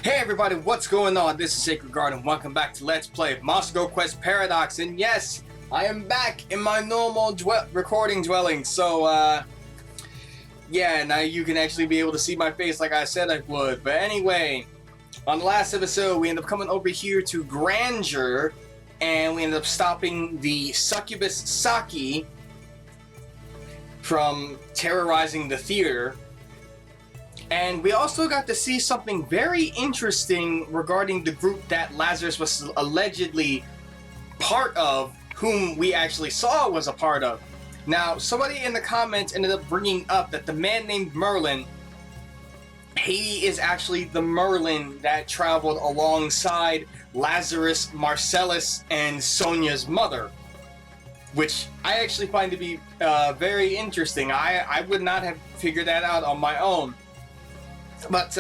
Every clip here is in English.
Hey everybody, what's going on? This is SacredGuard and welcome back to Let's Play Monster Quest Paradox. And yes, I am back in my normal recording dwelling. So, yeah, now you can actually be able to see my face like I said I would. But anyway, on the last episode, we ended up coming over here to Grandeur, and we ended up stopping the succubus Saki from terrorizing the theater. And we also got to see something very interesting regarding the group that Lazarus was allegedly part of, whom we actually saw was a part of. Now, somebody in the comments ended up bringing up that the man named Merlin, he is actually the Merlin that traveled alongside Lazarus, Marcellus, and Sonia's mother, which I actually find to be very interesting. I would not have figured that out on my own. But,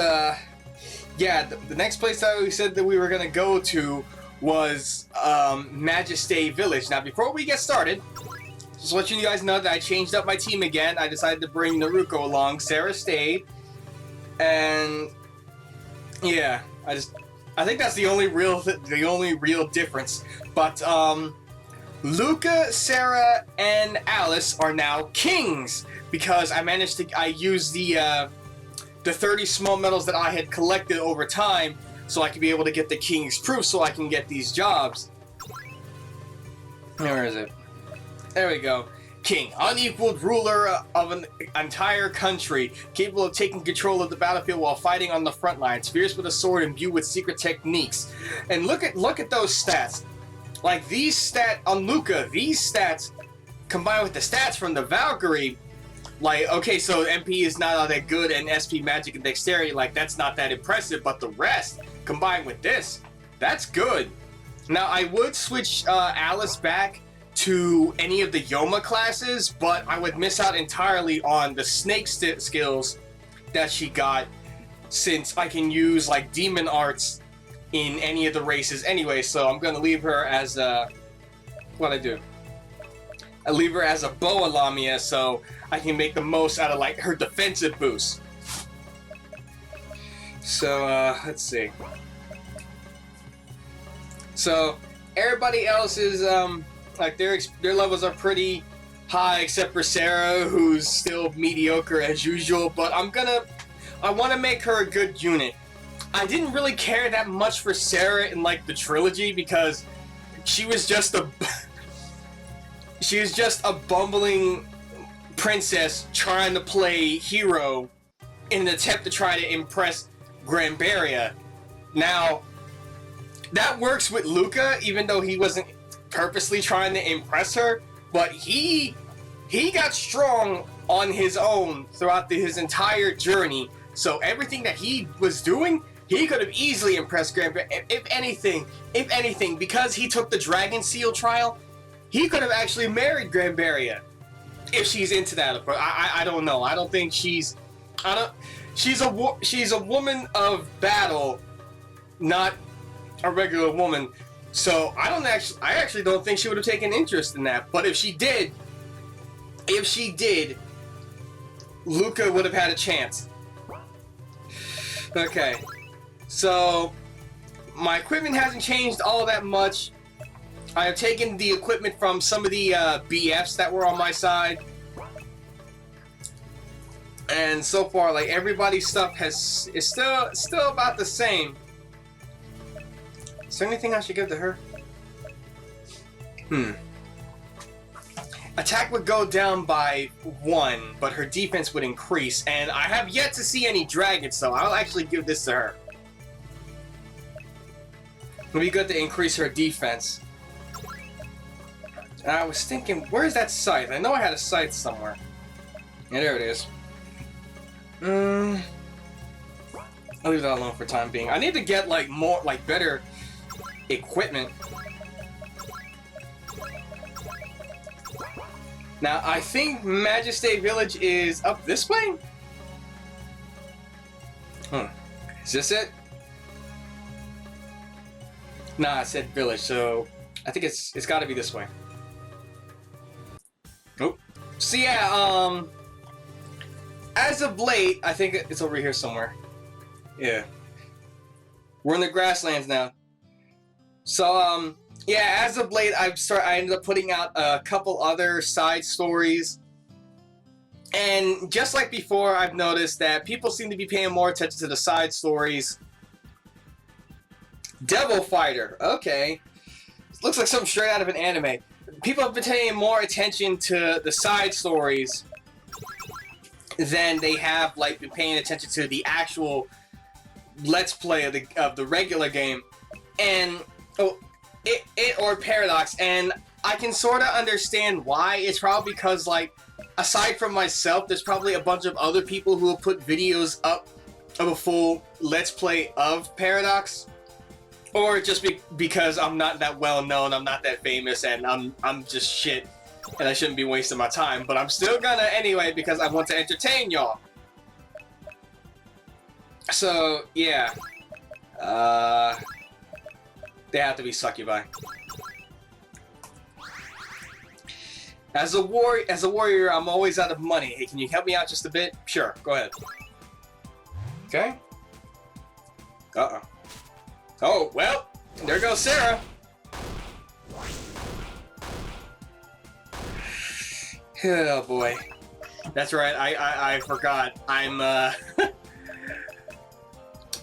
yeah, the next place that we said that we were going to go to was Majesté Village. Now, before we get started, just let you guys know that I changed up my team again. I decided to bring Naruko along. Sarah stayed. And, yeah, I think that's the only real difference. But, Luca, Sarah, and Alice are now kings because I used the 30 small medals that I had collected over time so I could be able to get the king's proof so I can get these jobs. Where is it? There we go. King, unequaled ruler of an entire country, capable of taking control of the battlefield while fighting on the front lines, fierce with a sword, imbued with secret techniques. And look at those stats. Like these stats on Luca, these stats combined with the stats from the Valkyrie. Like, okay, so MP is not all that good, and SP Magic and Dexterity, like, that's not that impressive, but the rest, combined with this, that's good. Now, I would switch Alice back to any of the Yoma classes, but I would miss out entirely on the snake skills that she got, since I can use, like, demon arts in any of the races anyway, so I'm gonna leave her as a... What'd I do? I leave her as a Boa Lamia, so I can make the most out of, like, her defensive boost. So, let's see. So, everybody else is, like, their levels are pretty high, except for Sarah, who's still mediocre as usual, but I want to make her a good unit. I didn't really care that much for Sarah in, like, the trilogy, because she was just a... She was just a bumbling princess trying to play hero in an attempt to try to impress Granbaria. Now, that works with Luca, even though he wasn't purposely trying to impress her, but he got strong on his own throughout his entire journey, so everything that he was doing, he could have easily impressed Granbaria. If anything, because he took the Dragon Seal trial, he could have actually married Granbaria, if she's into that. I don't know. I don't think she's a woman of battle, not a regular woman. So I actually don't think she would have taken interest in that. But if she did, Luca would have had a chance. Okay, so my equipment hasn't changed all that much. I have taken the equipment from some of the BFs that were on my side. And so far, like, everybody's stuff is still about the same. Is there anything I should give to her? Attack would go down by 1, but her defense would increase. And I have yet to see any dragons, so I'll actually give this to her. It'll be good to increase her defense. And I was thinking, where's that scythe? I know I had a scythe somewhere. Yeah, there it is. I'll leave that alone for time being. I need to get, like, more, like, better equipment. Now, I think Majesté Village is up this way? Is this it? Nah, it said village, so I think it's gotta be this way. Nope. So yeah, as of late, I think it's over here somewhere. Yeah. We're in the grasslands now. So, yeah, as of late, I ended up putting out a couple other side stories. And just like before, I've noticed that people seem to be paying more attention to the side stories. Devil Fighter, okay. Looks like something straight out of an anime. People have been paying more attention to the side stories than they have like been paying attention to the actual let's play of the regular game, and it or Paradox. And I can sort of understand why. It's probably because, like, aside from myself, there's probably a bunch of other people who have put videos up of a full let's play of Paradox. Or just because I'm not that well known, I'm not that famous, and I'm just shit, and I shouldn't be wasting my time. But I'm still gonna anyway because I want to entertain y'all. So yeah, they have to be succubi. As a warrior, I'm always out of money. Hey, can you help me out just a bit? Sure, go ahead. Okay. Uh-oh. Oh, well, there goes Sarah. Oh boy. That's right, I forgot. I'm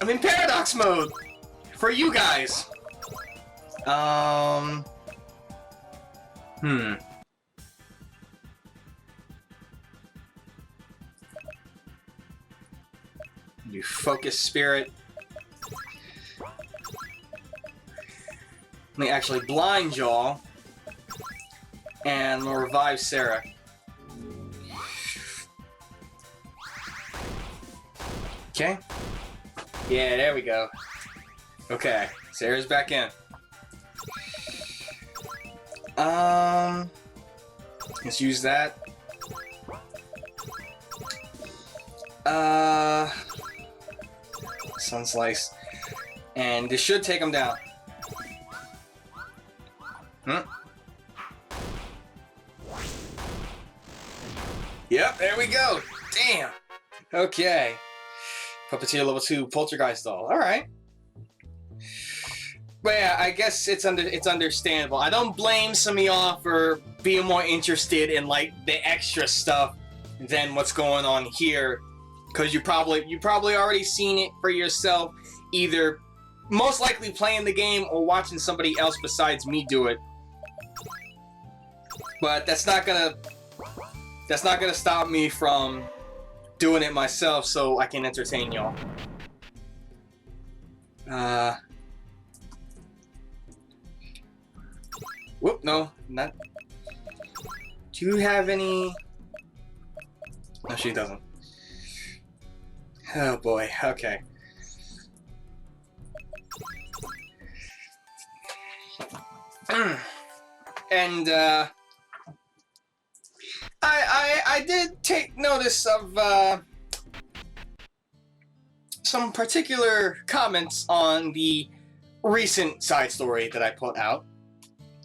I'm in Paradox mode for you guys. You focus spirit. Let me actually blind y'all, and we'll revive Sarah. Okay. Yeah, there we go. Okay, Sarah's back in. Let's use that. Sun Slice. And this should take him down. Yep, there we go. Damn. Okay. Puppeteer level 2 Poltergeist doll. Alright. But yeah, I guess it's understandable. I don't blame some of y'all for being more interested in like the extra stuff than what's going on here, because you probably already seen it for yourself, either most likely playing the game or watching somebody else besides me do it. But that's not gonna stop me from doing it myself so I can entertain y'all. Whoop, no, not. Do you have any? No, she doesn't. Oh boy, okay. And I did take notice of some particular comments on the recent side story that I put out,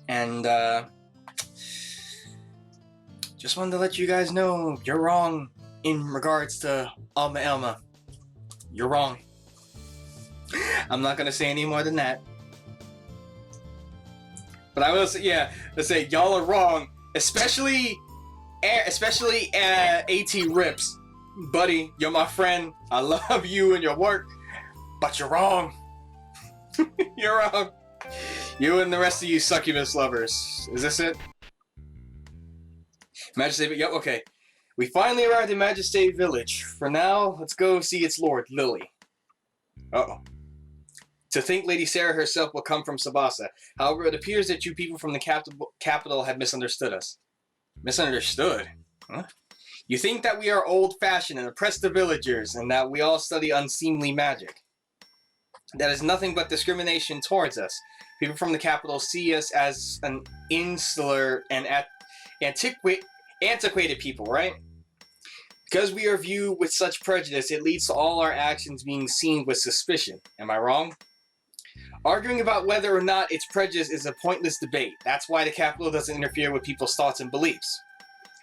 and just wanted to let you guys know you're wrong in regards to Alma Elma. You're wrong. I'm not gonna say any more than that. But I will say, yeah, let's say y'all are wrong, especially AT Rips. Buddy, you're my friend. I love you and your work, but you're wrong. You're wrong. You and the rest of you succubus lovers. Is this it? Majesty, yep, okay. We finally arrived in Majesty Village. For now, let's go see its lord, Lily. Uh-oh. To think Lady Sarah herself will come from Tsubasa. However, it appears that you people from the capital have misunderstood us. Misunderstood? Huh? You think that we are old-fashioned and oppress the villagers, and that we all study unseemly magic. That is nothing but discrimination towards us. People from the capital see us as an insular and antiquated people, right? Because we are viewed with such prejudice, it leads to all our actions being seen with suspicion. Am I wrong? Arguing about whether or not it's prejudice is a pointless debate. That's why the capital doesn't interfere with people's thoughts and beliefs.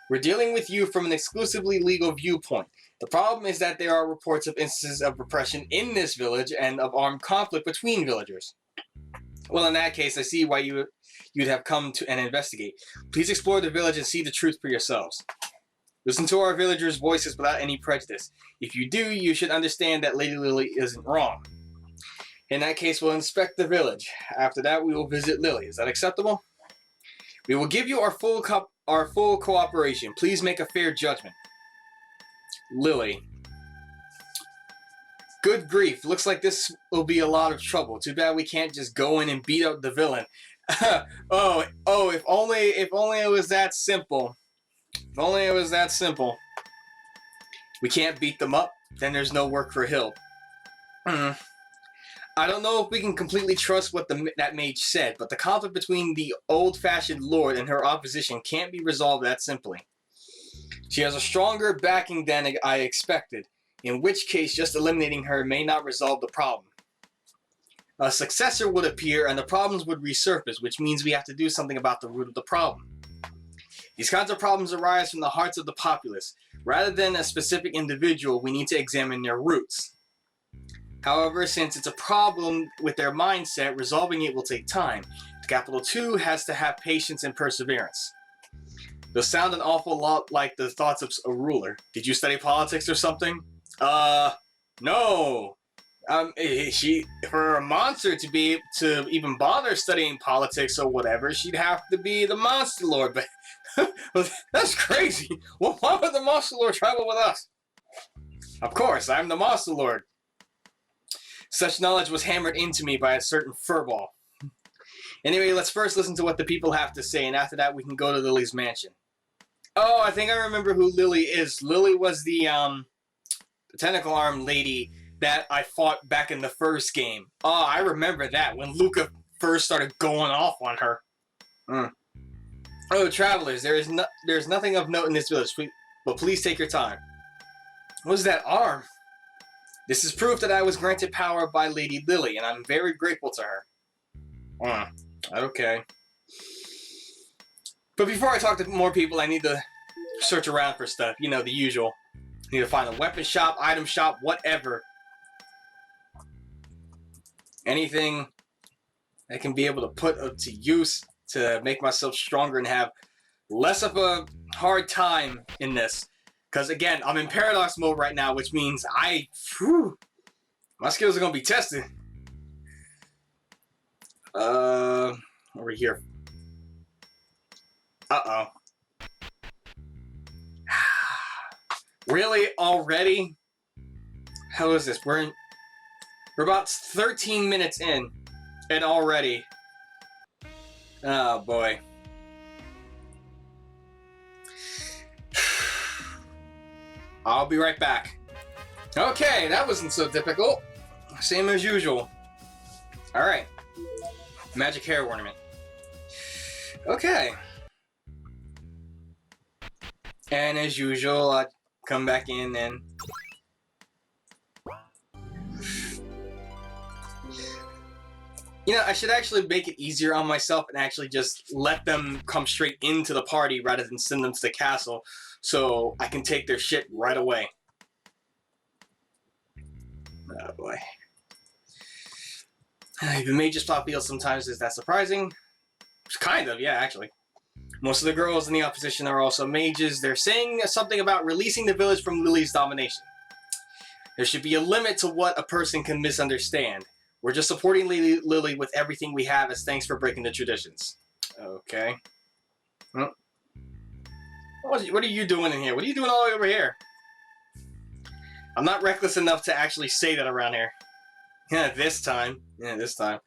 We're dealing with you from an exclusively legal viewpoint. The problem is that there are reports of instances of repression in this village and of armed conflict between villagers. Well, in that case, I see why you'd have come to and investigate. Please explore the village and see the truth for yourselves. Listen to our villagers' voices without any prejudice. If you do, you should understand that Lady Lily isn't wrong. In that case, we'll inspect the village. After that, we will visit Lily. Is that acceptable? We will give you our full cooperation. Please make a fair judgment. Lily. Good grief. Looks like this will be a lot of trouble. Too bad we can't just go in and beat up the villain. If only it was that simple. If only it was that simple. We can't beat them up, then there's no work for Hill. I don't know if we can completely trust what that mage said, but the conflict between the old-fashioned lord and her opposition can't be resolved that simply. She has a stronger backing than I expected, in which case just eliminating her may not resolve the problem. A successor would appear and the problems would resurface, which means we have to do something about the root of the problem. These kinds of problems arise from the hearts of the populace. Rather than a specific individual, we need to examine their roots. However, since it's a problem with their mindset, resolving it will take time. Capital 2 has to have patience and perseverance. They'll sound an awful lot like the thoughts of a ruler. Did you study politics or something? No. For a monster to even bother studying politics or whatever, she'd have to be the Monster Lord. But that's crazy. Well, why would the Monster Lord travel with us? Of course, I'm the Monster Lord. Such knowledge was hammered into me by a certain furball. Anyway, let's first listen to what the people have to say, and after that we can go to Lily's mansion. Oh, I think I remember who Lily is. Lily was the tentacle arm lady that I fought back in the first game. Oh, I remember that, when Luca first started going off on her. Oh, travelers, there's nothing of note in this village, but please take your time. What's that arm? This is proof that I was granted power by Lady Lily, and I'm very grateful to her. Okay. But before I talk to more people, I need to search around for stuff. You know, the usual. Need to find a weapon shop, item shop, whatever. Anything I can be able to put to use to make myself stronger and have less of a hard time in this. Because again, I'm in paradox mode right now, which means my skills are going to be tested. Over here. Uh-oh. Really? Already? How is this? We're about 13 minutes in, and already. Oh boy. I'll be right back. Okay, that wasn't so difficult. Same as usual. Alright. Magic hair ornament. Okay. And as usual, I come back in and... You know, I should actually make it easier on myself and actually just let them come straight into the party rather than send them to the castle so I can take their shit right away. Oh boy. Even mages plot field sometimes is that surprising? Kind of, yeah, actually. Most of the girls in the opposition are also mages. They're saying something about releasing the village from Lily's domination. There should be a limit to what a person can misunderstand. We're just supporting Lily with everything we have as thanks for breaking the traditions. Okay. What are you doing in here? What are you doing all over here? I'm not reckless enough to actually say that around here. Yeah, this time. Yeah, this time.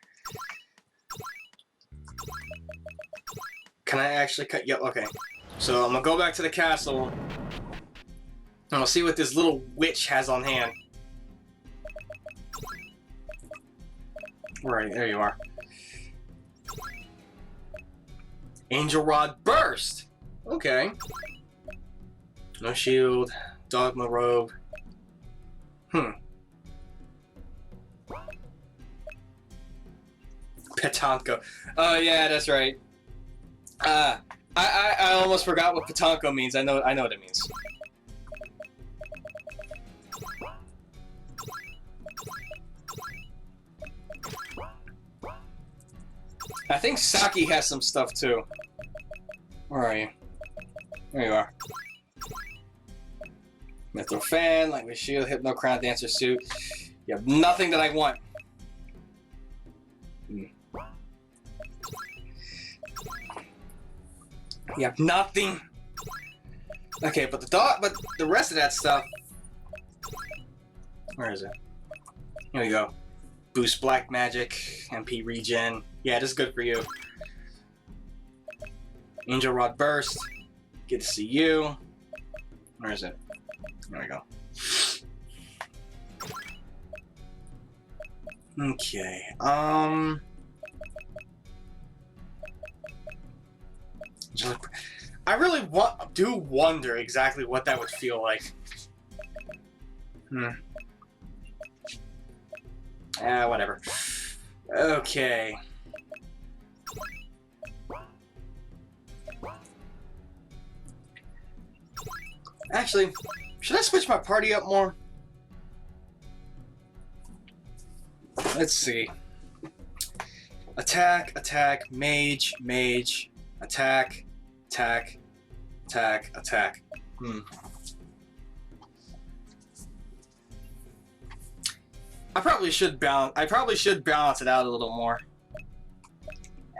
Can I actually cut? Yep, okay. So I'm gonna go back to the castle. And I'll see what this little witch has on hand. Right, there you are. Angel Rod Burst! Okay. No shield. Dogma Robe. Petanco. Oh yeah, that's right. I almost forgot what Petanco means. I know what it means. I think Saki has some stuff too. Where are you? There you are. Mythril Fan, Lightweight Shield, Hypno Crown Dancer Suit. You have nothing that I want. You have nothing. Okay, but the rest of that stuff. Where is it? Here we go. Boost Black Magic, MP Regen. Yeah, this is good for you. Angel Rod Burst. Good to see you. Where is it? There we go. Okay. I really do wonder exactly what that would feel like. Whatever. Okay. Actually, should I switch my party up more? Let's see. Attack, attack, mage, mage, attack, attack, attack, attack. I probably should balance it out a little more.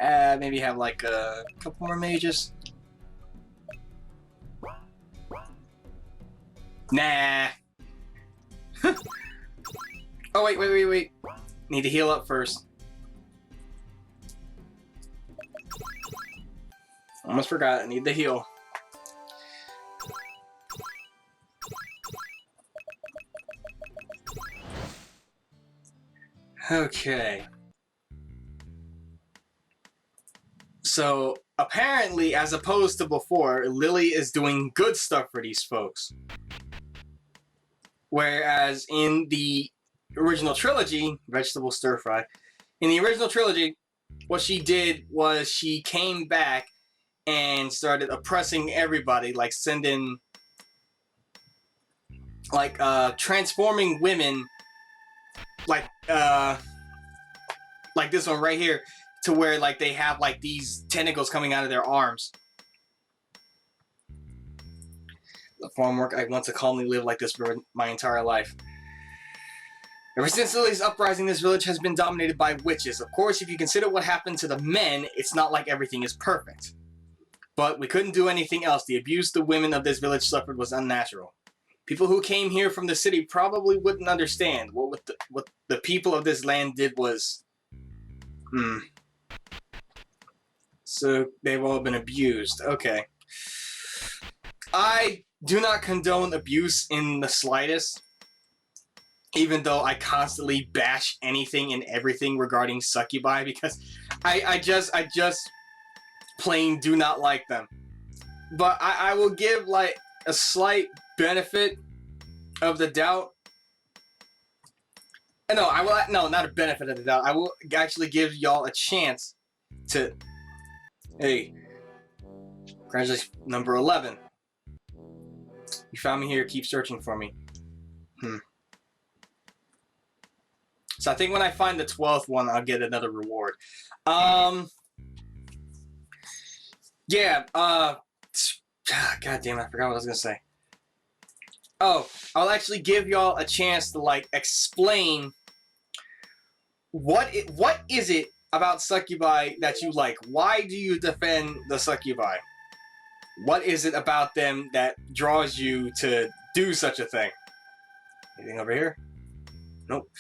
Maybe have like a couple more mages. Nah. Oh wait. Need to heal up first. Almost forgot. I need to heal. Okay. So, apparently, as opposed to before, Lily is doing good stuff for these folks. Whereas in the original trilogy, Vegetable Stir Fry, in the original trilogy, what she did was she came back and started oppressing everybody, like sending, like, transforming women, like this one right here, to where, like, they have, like, these tentacles coming out of their arms. The farm work I want to calmly live like this for my entire life. Ever since Lily's uprising, this village has been dominated by witches. Of course, if you consider what happened to the men, it's not like everything is perfect. But we couldn't do anything else. The abuse the women of this village suffered was unnatural. People who came here from the city probably wouldn't understand. What the people of this land did was... So, they've all been abused. Okay. I do not condone abuse in the slightest, even though I constantly bash anything and everything regarding succubi, because I just plain do not like them. But I will give, like, a slight benefit of the doubt. No, not a benefit of the doubt. I will actually give y'all a chance to... Hey, congratulations, number 11. You found me here, keep searching for me. So I think when I find the 12th one, I'll get another reward. Yeah, God damn it, I forgot what I was gonna say. Oh, I'll actually give y'all a chance to, like, explain what is it about succubi that you like? Why do you defend the succubi? What is it about them that draws you to do such a thing? Anything over here? Nope.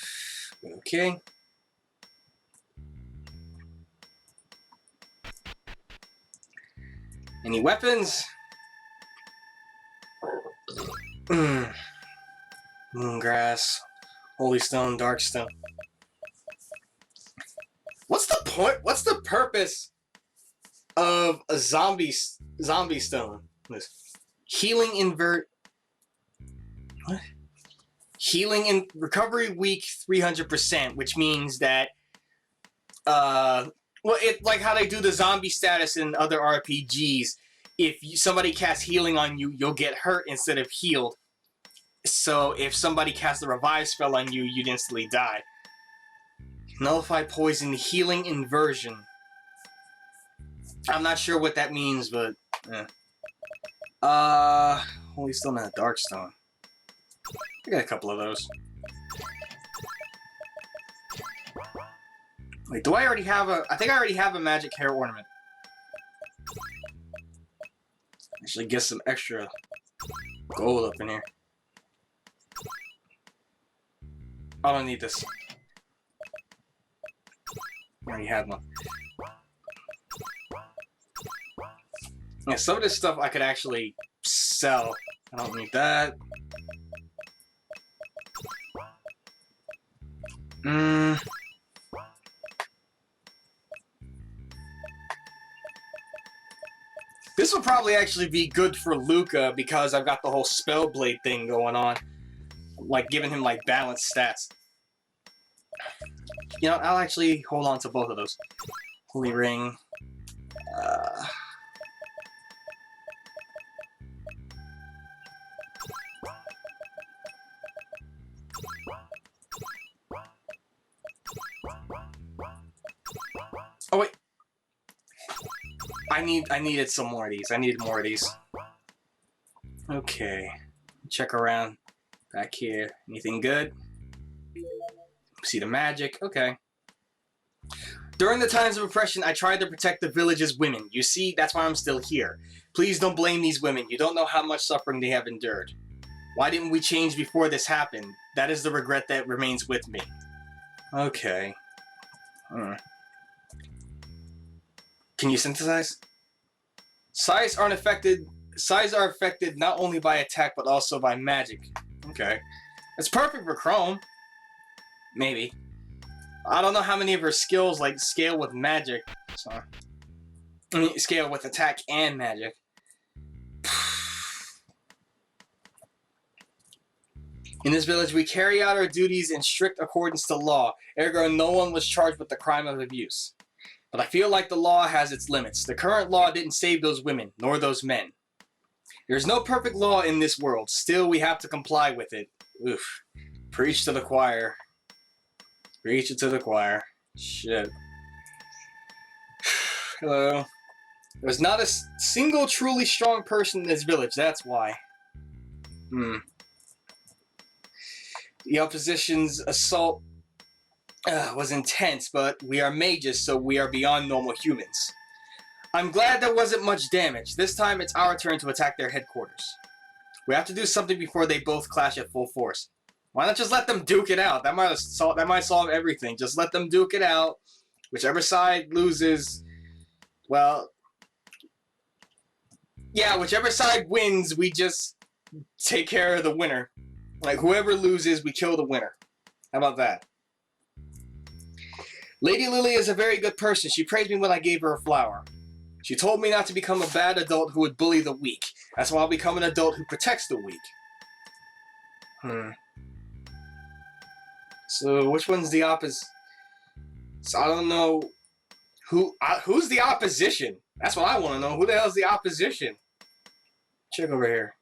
Okay. Any weapons? Moongrass, Holy Stone, Dark Stone. What's the point? What's the purpose of a zombie stone? Healing invert. What? Healing in recovery week 300%, which means that well, it like how they do the zombie status in other RPGs. If somebody casts healing on you, you'll get hurt instead of healed. So if somebody casts a revive spell on you, you'd instantly die. Nullify poison, healing inversion. I'm not sure what that means, but Holy Stone and a Dark Stone. I got a couple of those. Wait, do I already have a... I think I already have a magic hair ornament. Actually get some extra gold up in here. I don't need this. I already have one. Yeah, some of this stuff I could actually sell. I don't need that. This will probably actually be good for Luca because I've got the whole Spellblade thing going on. Like, giving him, like, balanced stats. You know, I'll actually hold on to both of those. Holy Ring. Oh, wait. I needed some more of these. I needed more of these. Okay. Check around back here. Anything good? See the magic. Okay. During the times of oppression, I tried to protect the village's women. You see, that's why I'm still here. Please don't blame these women. You don't know how much suffering they have endured. Why didn't we change before this happened? That is the regret that remains with me. Okay. Can you synthesize? Size are affected not only by attack but also by magic. Okay. It's perfect for Chrome. Maybe. I don't know how many of her skills like scale with magic. So I mean, scale with attack and magic. In this village, we carry out our duties in strict accordance to law. Ergo, no one was charged with the crime of abuse. But I feel like the law has its limits. The current law didn't save those women, nor those men. There's no perfect law in this world. Still, we have to comply with it. Oof. Preach to the choir. Preach it to the choir. Shit. Hello. There's not a single truly strong person in this village, that's why. The opposition's assault was intense, but we are mages, so we are beyond normal humans. I'm glad there wasn't much damage. This time it's our turn to attack their headquarters. We have to do something before they both clash at full force. Why not just let them duke it out? That might solve everything. Just let them duke it out. Whichever side loses, well, yeah, whichever side wins, we just take care of the winner. Like, whoever loses, we kill the winner. How about that? Lady Lily is a very good person. She praised me when I gave her a flower. She told me not to become a bad adult who would bully the weak. That's why I'll become an adult who protects the weak. So, which one's the opposite? So, I don't know. Who's the opposition? That's what I want to know. Who the hell's the opposition? Check over here.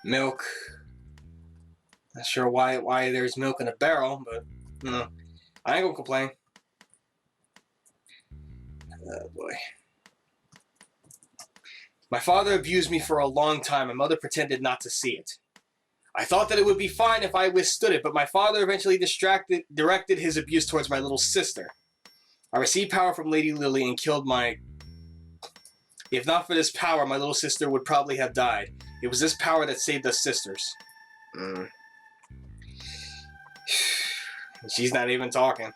Milk. Not sure why there's milk in a barrel, but I ain't gonna complain. Oh boy. My father abused me for a long time. My mother pretended not to see it. I thought that it would be fine if I withstood it, but my father eventually directed his abuse towards my little sister. I received power from Lady Lily and killed my... If not for this power, my little sister would probably have died. It was this power that saved us sisters. She's not even talking.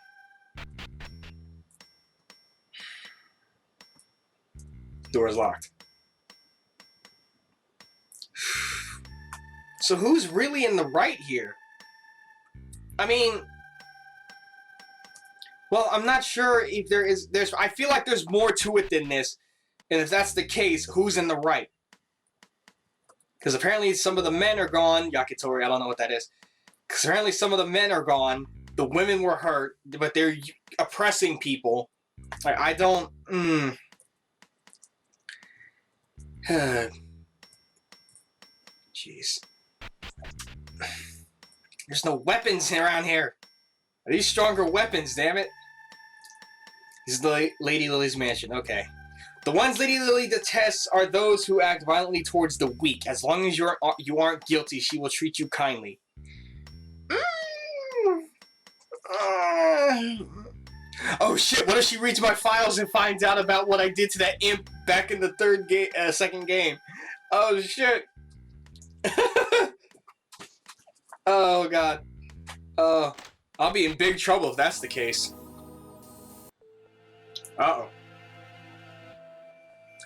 Door is locked. So who's really in the right here? I mean... Well, I'm not sure if there's... I feel like there's more to it than this. And if that's the case, who's in the right? Because apparently some of the men are gone. Yakitori, I don't know what that is. Because apparently some of the men are gone. The women were hurt, but they're oppressing people. I don't... Jeez. There's no weapons around here. Are these stronger weapons, damn it? This is Lady Lily's mansion. Okay. The ones Lady Lily detests are those who act violently towards the weak. As long as you aren't guilty, she will treat you kindly. Oh shit, what if she reads my files and finds out about what I did to that imp back in the second game? Oh shit. Oh god. I'll be in big trouble if that's the case. Uh-oh.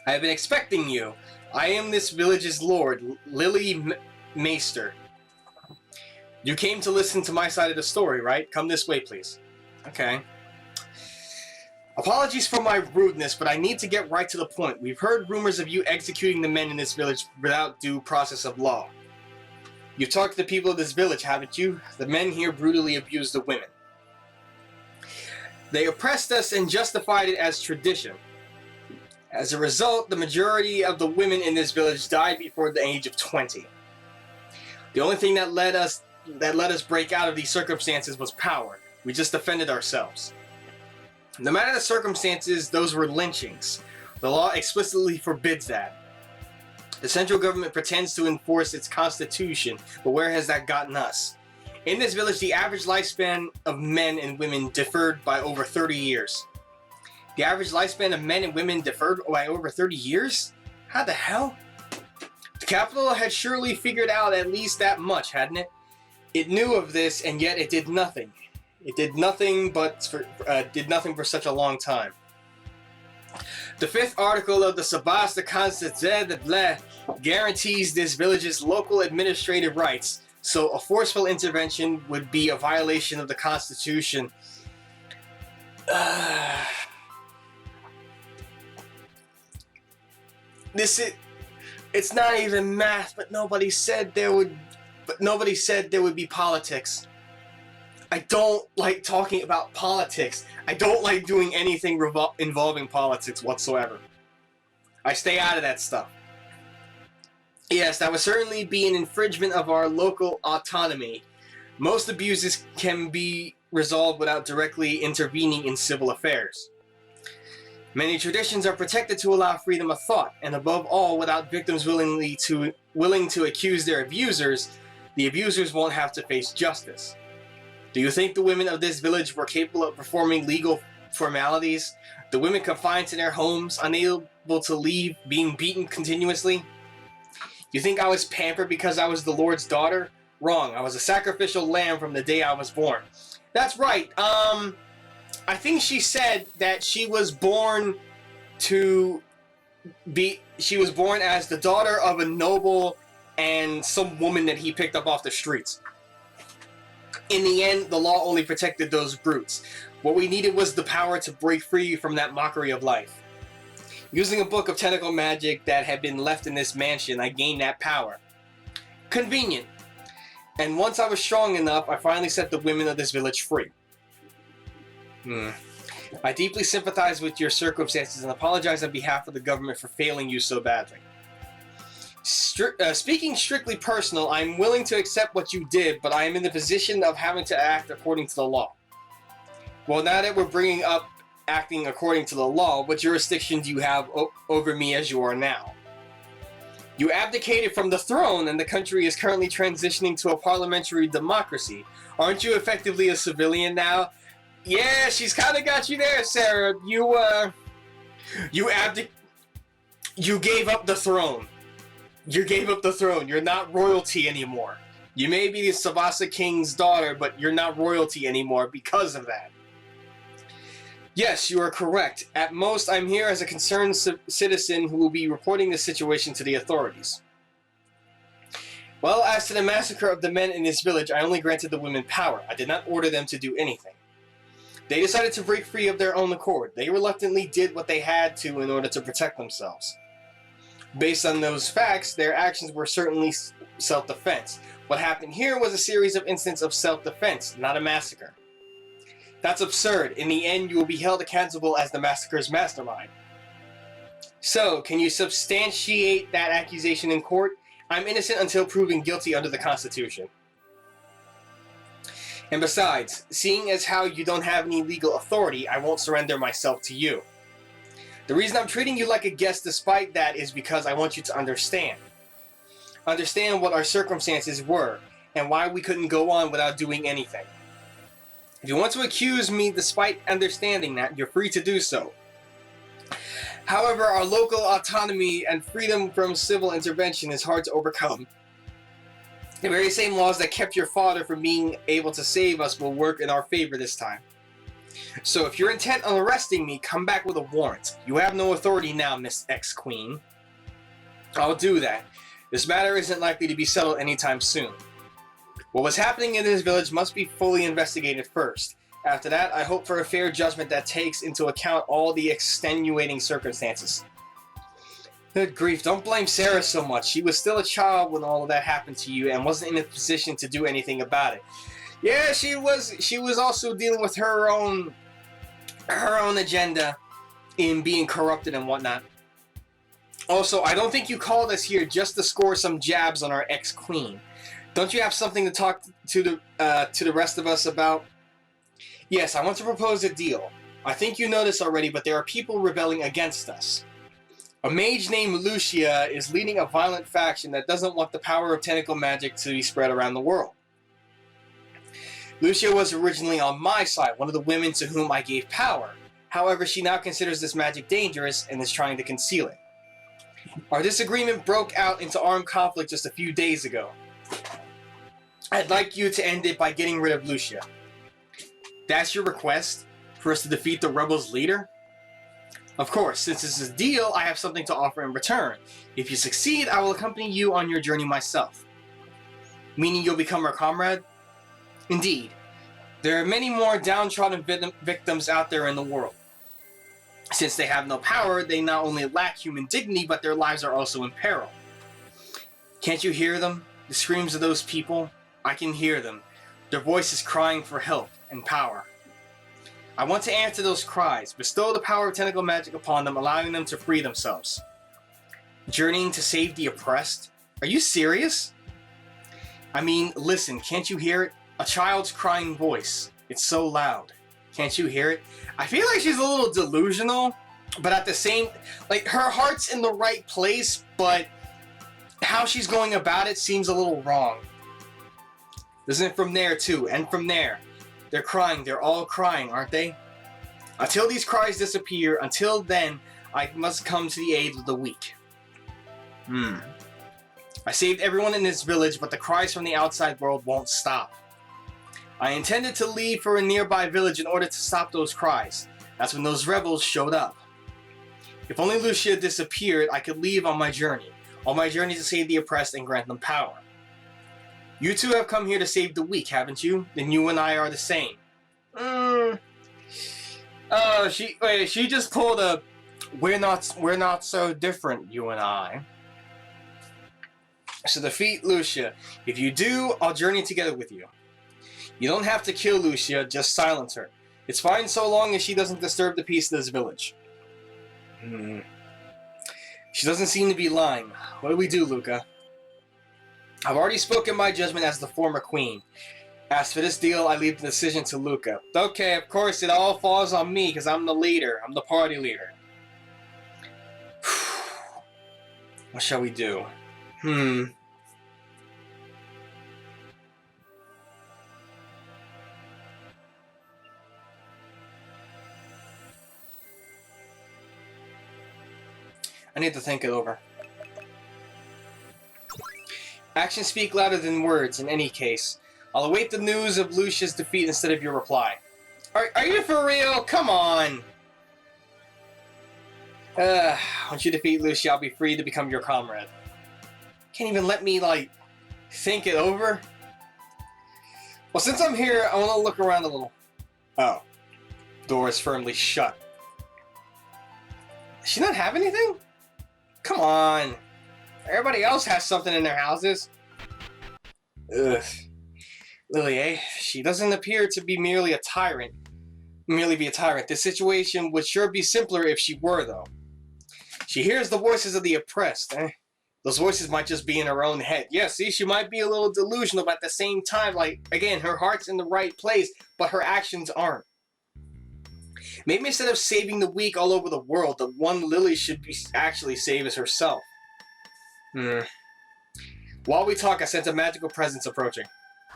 I have been expecting you. I am this village's lord, Lily Maester. You came to listen to my side of the story, right? Come this way, please. Okay. Apologies for my rudeness, but I need to get right to the point. We've heard rumors of you executing the men in this village without due process of law. You've talked to the people of this village, haven't you? The men here brutally abused the women. They oppressed us and justified it as tradition. As a result, the majority of the women in this village died before the age of 20. The only thing that let us break out of these circumstances was power. We just defended ourselves. No matter the circumstances, those were lynchings. The law explicitly forbids that. The central government pretends to enforce its constitution, but where has that gotten us? In this village, the average lifespan of men and women differed by over 30 years. The average lifespan of men and women differed by over 30 years? How the hell? The capital had surely figured out at least that much, hadn't it? It knew of this, and yet it did nothing. It did nothing for such a long time. The 5th article of the Sabasta Constitution guarantees this village's local administrative rights, so a forceful intervention would be a violation of the Constitution. It's not even math, but nobody said there would be politics. I don't like talking about politics. I don't like doing anything involving politics whatsoever. I stay out of that stuff. Yes, that would certainly be an infringement of our local autonomy. Most abuses can be resolved without directly intervening in civil affairs. Many traditions are protected to allow freedom of thought, and above all, without victims willing to accuse their abusers, the abusers won't have to face justice. Do you think the women of this village were capable of performing legal formalities? The women confined to their homes, unable to leave, being beaten continuously? You think I was pampered because I was the Lord's daughter? Wrong. I was a sacrificial lamb from the day I was born. That's right. I think she said that she was born as the daughter of a noble and some woman that he picked up off the streets. In the end, the law only protected those brutes. What we needed was the power to break free from that mockery of life. Using a book of tentacle magic that had been left in this mansion, I gained that power. Convenient. And once I was strong enough, I finally set the women of this village free. I deeply sympathize with your circumstances and apologize on behalf of the government for failing you so badly. Speaking strictly personal, I'm willing to accept what you did, but I am in the position of having to act according to the law. Well, now that we're bringing up acting according to the law, what jurisdiction do you have over me as you are now? You abdicated from the throne, and the country is currently transitioning to a parliamentary democracy. Aren't you effectively a civilian now? Yeah, she's kind of got you there, Sarah. You gave up the throne. You gave up the throne. You're not royalty anymore. You may be the Savasa King's daughter, but you're not royalty anymore because of that. Yes, you are correct. At most, I'm here as a concerned citizen who will be reporting the situation to the authorities. Well, as to the massacre of the men in this village, I only granted the women power. I did not order them to do anything. They decided to break free of their own accord. They reluctantly did what they had to in order to protect themselves. Based on those facts, their actions were certainly self-defense. What happened here was a series of incidents of self-defense, not a massacre. That's absurd. In the end, you will be held accountable as the massacre's mastermind. So, can you substantiate that accusation in court? I'm innocent until proven guilty under the Constitution. And besides, seeing as how you don't have any legal authority, I won't surrender myself to you. The reason I'm treating you like a guest despite that is because I want you to understand. Understand what our circumstances were, and why we couldn't go on without doing anything. If you want to accuse me despite understanding that, you're free to do so. However, our local autonomy and freedom from civil intervention is hard to overcome. The very same laws that kept your father from being able to save us will work in our favor this time. So if you're intent on arresting me, come back with a warrant. You have no authority now, Miss Ex-Queen. I'll do that. This matter isn't likely to be settled anytime soon. What was happening in this village must be fully investigated first. After that, I hope for a fair judgment that takes into account all the extenuating circumstances. Good grief, don't blame Sarah so much. She was still a child when all of that happened to you and wasn't in a position to do anything about it. Yeah, she was also dealing with her own agenda in being corrupted and whatnot. Also, I don't think you called us here just to score some jabs on our ex-queen. Don't you have something to talk to the rest of us about? Yes, I want to propose a deal. I think you know this already, but there are people rebelling against us. A mage named Lucia is leading a violent faction that doesn't want the power of tentacle magic to be spread around the world. Lucia was originally on my side, one of the women to whom I gave power. However, she now considers this magic dangerous and is trying to conceal it. Our disagreement broke out into armed conflict just a few days ago. I'd like you to end it by getting rid of Lucia. That's your request? For us to defeat the rebels' leader? Of course, since this is a deal, I have something to offer in return. If you succeed, I will accompany you on your journey myself. Meaning you'll become our comrade? Indeed. There are many more downtrodden victims out there in the world. Since they have no power, they not only lack human dignity, but their lives are also in peril. Can't you hear them? The screams of those people? I can hear them. Their voices crying for help and power. I want to answer those cries, bestow the power of tentacle magic upon them, allowing them to free themselves. Journeying to save the oppressed? Are you serious? I mean, listen, can't you hear it? A child's crying voice. It's so loud. Can't you hear it? I feel like she's a little delusional, but at the same, like, her heart's in the right place, but how she's going about it seems a little wrong. Isn't it from there too, and from there? They're crying, they're all crying, aren't they? Until these cries disappear, until then, I must come to the aid of the weak. I saved everyone in this village, but the cries from the outside world won't stop. I intended to leave for a nearby village in order to stop those cries. That's when those rebels showed up. If only Lucia disappeared, I could leave on my journey to save the oppressed and grant them power. You two have come here to save the weak, haven't you? Then you and I are the same. She just pulled a we're not so different, you and I. So defeat Lucia. If you do, I'll journey together with you. You don't have to kill Lucia, just silence her. It's fine so long as she doesn't disturb the peace of this village. She doesn't seem to be lying. What do we do, Luca? I've already spoken my judgment as the former queen. As for this deal, I leave the decision to Luca. Okay, of course, it all falls on me because I'm the leader. I'm the party leader. What shall we do? I need to think it over. Actions speak louder than words, in any case. I'll await the news of Lucia's defeat instead of your reply. Are you for real? Come on! Once you defeat Lucia, I'll be free to become your comrade. Can't even let me, like, think it over? Well, since I'm here, I want to look around a little. Oh. Door is firmly shut. Does she not have anything? Come on. Everybody else has something in their houses. Ugh. Lily, eh? She doesn't appear to be merely a tyrant. This situation would sure be simpler if she were, though. She hears the voices of the oppressed, eh? Those voices might just be in her own head. Yeah, see, she might be a little delusional, but at the same time, like, again, her heart's in the right place, but her actions aren't. Maybe instead of saving the weak all over the world, the one Lily should be actually save is herself. While we talk, I sense a magical presence approaching.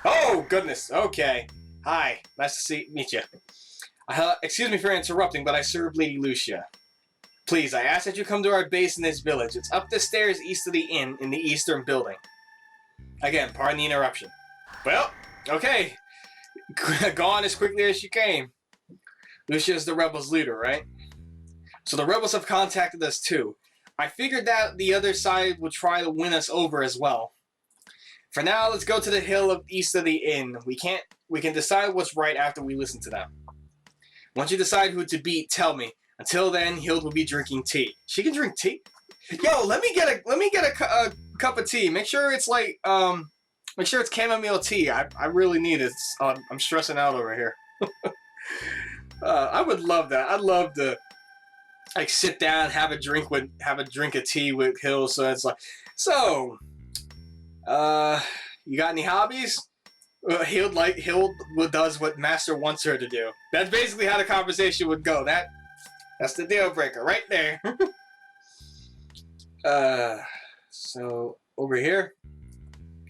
Oh, goodness. Okay. Hi. Nice to meet you. Excuse me for interrupting, but I serve Lady Lucia. Please, I ask that you come to our base in this village. It's up the stairs east of the inn in the eastern building. Again, pardon the interruption. Well, okay. Gone as quickly as you came. Lucia is the rebels' leader, right? So the rebels have contacted us too. I figured that the other side would try to win us over as well. For now, let's go to the hill east of the inn. We can decide what's right after we listen to them. Once you decide who to beat, tell me. Until then, Hild will be drinking tea. She can drink tea? Yo, let me get a cup of tea. Make sure it's like make sure it's chamomile tea. I really need it. I'm stressing out over here. I would love that. I'd love to like sit down, have a drink of tea with Hild. So it's like, so, you got any hobbies? Hild does what Master wants her to do. That's basically how the conversation would go. That's the deal breaker right there. So over here.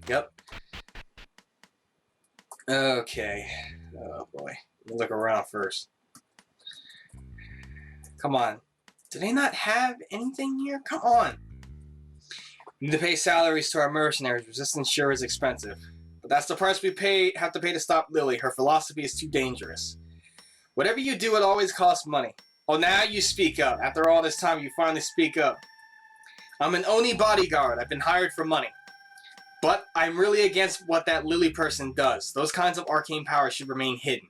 Yep. Okay. Oh boy. Let me look around first. Come on. Do they not have anything here? Come on. We need to pay salaries to our mercenaries. Resistance sure is expensive. But that's the price we have to pay to stop Lily. Her philosophy is too dangerous. Whatever you do, it always costs money. Oh, now you speak up. After all this time, you finally speak up. I'm an Oni bodyguard. I've been hired for money. But I'm really against what that Lily person does. Those kinds of arcane powers should remain hidden.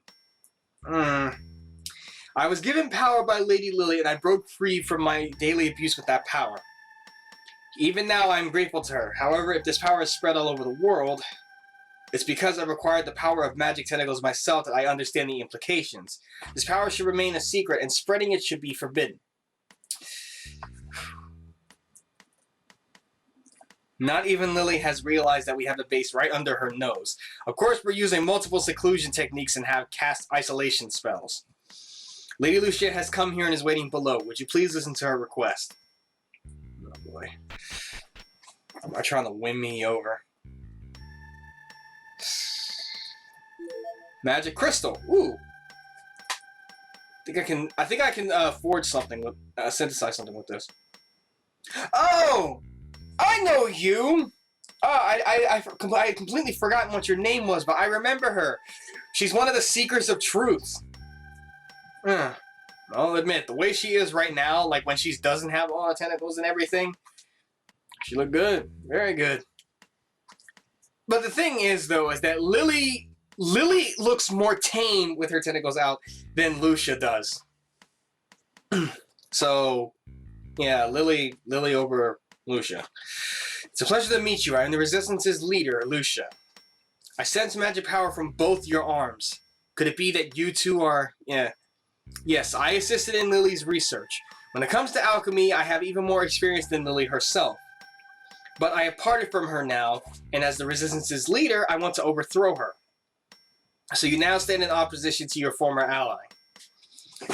I was given power by Lady Lily, and I broke free from my daily abuse with that power. Even now, I'm grateful to her. However, if this power is spread all over the world, it's because I required the power of magic tentacles myself that I understand the implications. This power should remain a secret, and spreading it should be forbidden. Not even Lily has realized that we have the base right under her nose. Of course, we're using multiple seclusion techniques and have cast isolation spells. Lady Lucia has come here and is waiting below. Would you please listen to her request? Oh boy. Am I trying to win me over? Magic crystal. Ooh. I think I can forge something with synthesize something with this. Oh! I know you! I completely forgotten what your name was, but I remember her. She's one of the Seekers of Truth. I'll admit, the way she is right now, like when she doesn't have all the tentacles and everything, she looked good. Very good. But the thing is, though, is that Lily looks more tame with her tentacles out than Lucia does. So, yeah, Lily over Lucia. It's a pleasure to meet you. I am the Resistance's leader, Lucia. I sense magic power from both your arms. Could it be that you two are... Yeah. Yes, I assisted in Lily's research. When it comes to alchemy, I have even more experience than Lily herself. But I have parted from her now, and as the Resistance's leader, I want to overthrow her. So you now stand in opposition to your former ally.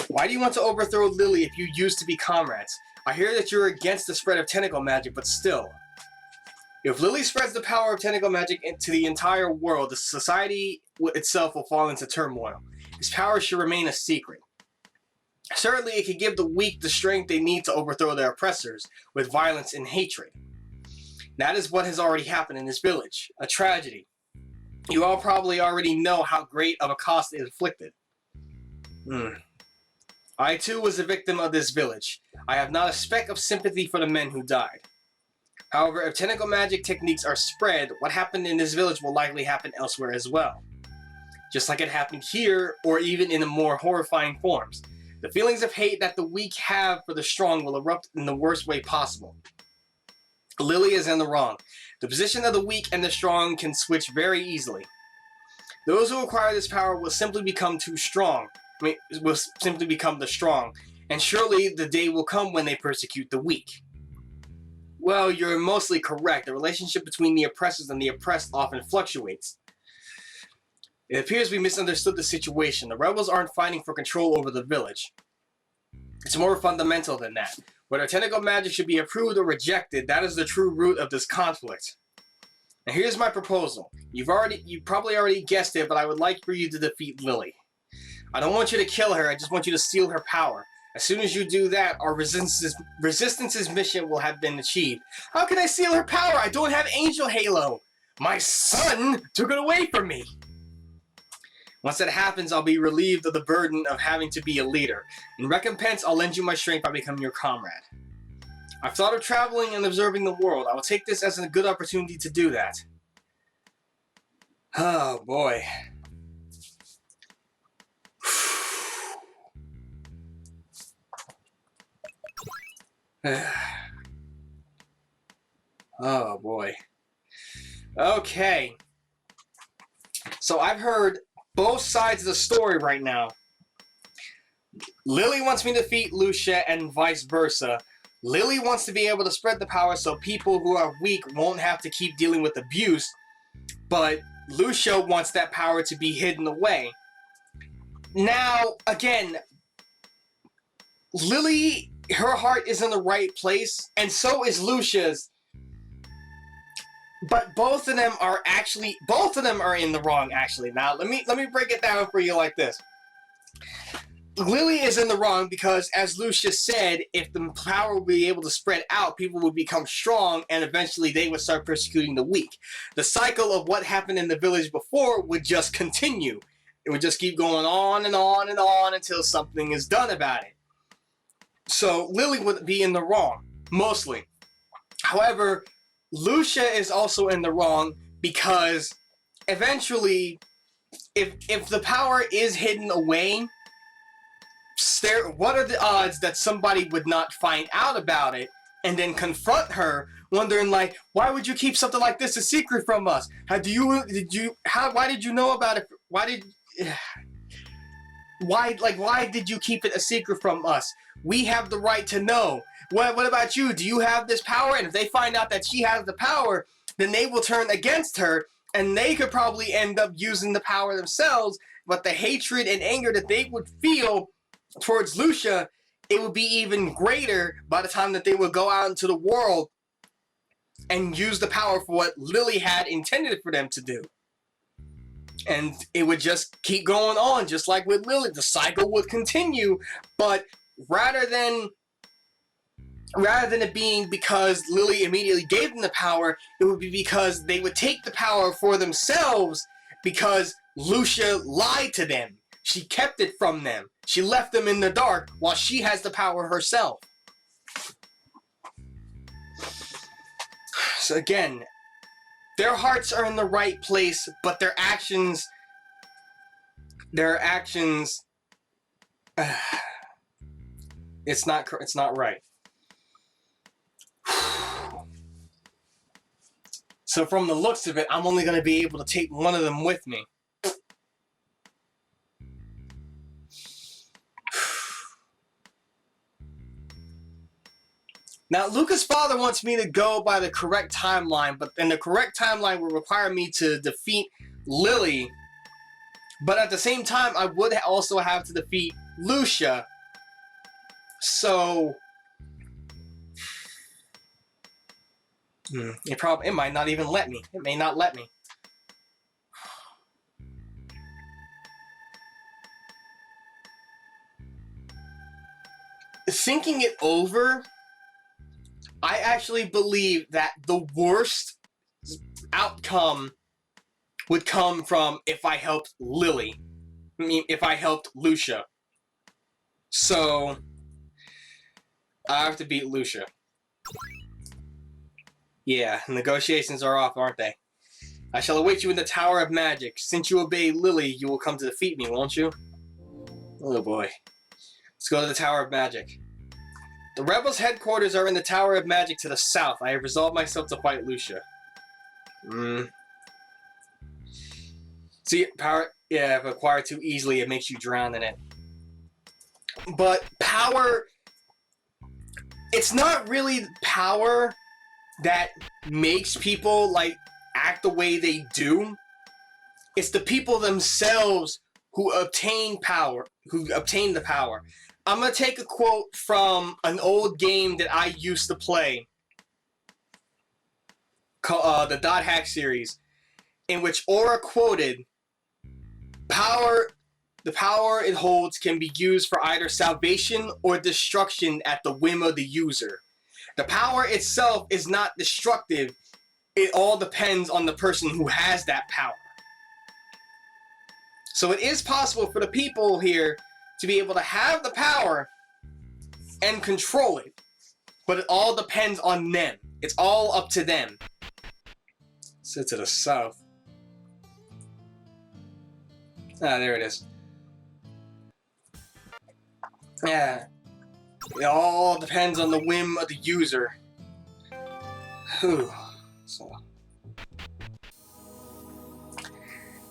Why do you want to overthrow Lily if you used to be comrades? I hear that you're against the spread of tentacle magic, but still. If Lily spreads the power of tentacle magic into the entire world, the society itself will fall into turmoil. His power should remain a secret. Certainly, it could give the weak the strength they need to overthrow their oppressors with violence and hatred. That is what has already happened in this village. A tragedy. You all probably already know how great of a cost it inflicted. I too was a victim of this village. I have not a speck of sympathy for the men who died. However, if tentacle magic techniques are spread, what happened in this village will likely happen elsewhere as well. Just like it happened here, or even in more horrifying forms. The feelings of hate that the weak have for the strong will erupt in the worst way possible. Lily is in the wrong. The position of the weak and the strong can switch very easily. Those who acquire this power will simply become too strong. Will simply become the strong. And surely the day will come when they persecute the weak. Well, you're mostly correct. The relationship between the oppressors and the oppressed often fluctuates. It appears we misunderstood the situation. The rebels aren't fighting for control over the village. It's more fundamental than that. Whether tentacle magic should be approved or rejected, that is the true root of this conflict. Now here's my proposal. You probably already guessed it, but I would like for you to defeat Lily. I don't want you to kill her, I just want you to steal her power. As soon as you do that, our resistance's mission will have been achieved. How can I steal her power? I don't have Angel Halo. My son took it away from me. Once that happens, I'll be relieved of the burden of having to be a leader. In recompense, I'll lend you my strength by becoming your comrade. I've thought of traveling and observing the world. I will take this as a good opportunity to do that. Oh, boy. Oh, boy. Okay. So I've heard both sides of the story right now. Lily wants me to defeat Lucia and vice versa. Lily wants to be able to spread the power so people who are weak won't have to keep dealing with abuse, but Lucia wants that power to be hidden away. Now, again, Lily, her heart is in the right place, and so is Lucia's. But both of them are in the wrong, actually. Now, let me break it down for you like this. Lily is in the wrong because, as Lucia said, if the power would be able to spread out, people would become strong, and eventually they would start persecuting the weak. The cycle of what happened in the village before would just continue. It would just keep going on and on and on until something is done about it. So Lily would be in the wrong, mostly. However, Lucia is also in the wrong because eventually, if the power is hidden away, what are the odds that somebody would not find out about it and then confront her, wondering like, why would you keep something like this a secret from us? Why did you know about it? Why did you keep it a secret from us? We have the right to know. What about you? Do you have this power? And if they find out that she has the power, then they will turn against her, and they could probably end up using the power themselves, but the hatred and anger that they would feel towards Lucia, it would be even greater by the time that they would go out into the world and use the power for what Lily had intended for them to do. And it would just keep going on, just like with Lily. The cycle would continue, but rather than it being because Lily immediately gave them the power, it would be because they would take the power for themselves because Lucia lied to them. She kept it from them. She left them in the dark while she has the power herself. So again, their hearts are in the right place, but their actions, it's not right. So from the looks of it, I'm only going to be able to take one of them with me. Now, Luca's father wants me to go by the correct timeline, but then the correct timeline would require me to defeat Lily. But at the same time, I would also have to defeat Lucia. So it might not even let me. It may not let me. Thinking it over, I actually believe that the worst outcome would come from if I helped Lily. I mean, if I helped Lucia. So I have to beat Lucia. Yeah, negotiations are off, aren't they? I shall await you in the Tower of Magic. Since you obey Lily, you will come to defeat me, won't you? Oh boy. Let's go to the Tower of Magic. The Rebels' headquarters are in the Tower of Magic to the south. I have resolved myself to fight Lucia. See, power... Yeah, if acquired too easily, it makes you drown in it. But power... It's not really power that makes people like act the way they do. It's the people themselves who obtain power, who obtain the power. I'm gonna take a quote from an old game that I used to play, called the Dot Hack series, in which Aura quoted, the power it holds can be used for either salvation or destruction at the whim of the user. The power itself is not destructive. It all depends on the person who has that power. So it is possible for the people here to be able to have the power and control it. But it all depends on them. It's all up to them. Sit to the south. Ah, there it is. Yeah. It all depends on the whim of the user. Whew. So.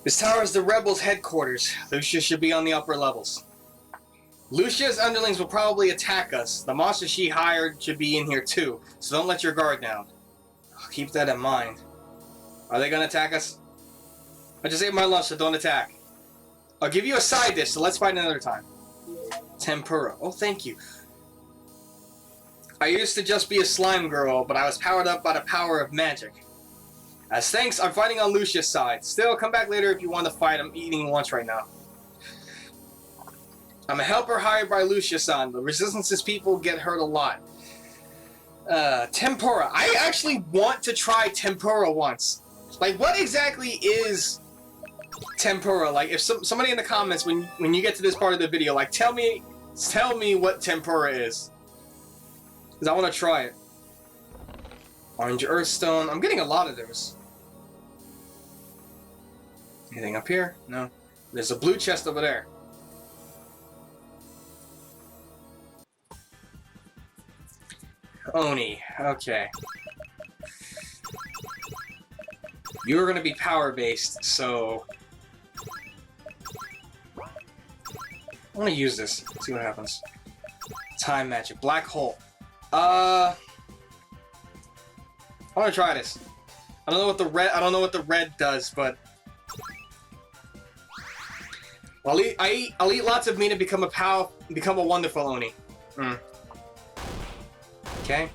This tower is the rebels' headquarters. Lucia should be on the upper levels. Lucia's underlings will probably attack us. The monster she hired should be in here too, so don't let your guard down. Keep that in mind. Are they gonna attack us? I just ate my lunch, so don't attack. I'll give you a side dish, so let's fight another time. Tempura. Oh, thank you. I used to just be a slime girl, but I was powered up by the power of magic. As thanks, I'm fighting on Lucia's side. Still, come back later if you want to fight. I'm eating lunch right now. I'm a helper hired by Lucia-san. The Resistance's people get hurt a lot. Tempura. I actually want to try tempura once. Like, what exactly is tempura? Like, if somebody in the comments, when you get to this part of the video, like, tell me what tempura is. Because I want to try it. Orange Earthstone. I'm getting a lot of those. Anything up here? No. There's a blue chest over there. Oni. Okay. You're going to be power-based, so... I want to use this. See what happens. Time magic. Black hole. I want to try this. I don't know what the red does, but I'll eat lots of meat and become a wonderful Oni. Okay.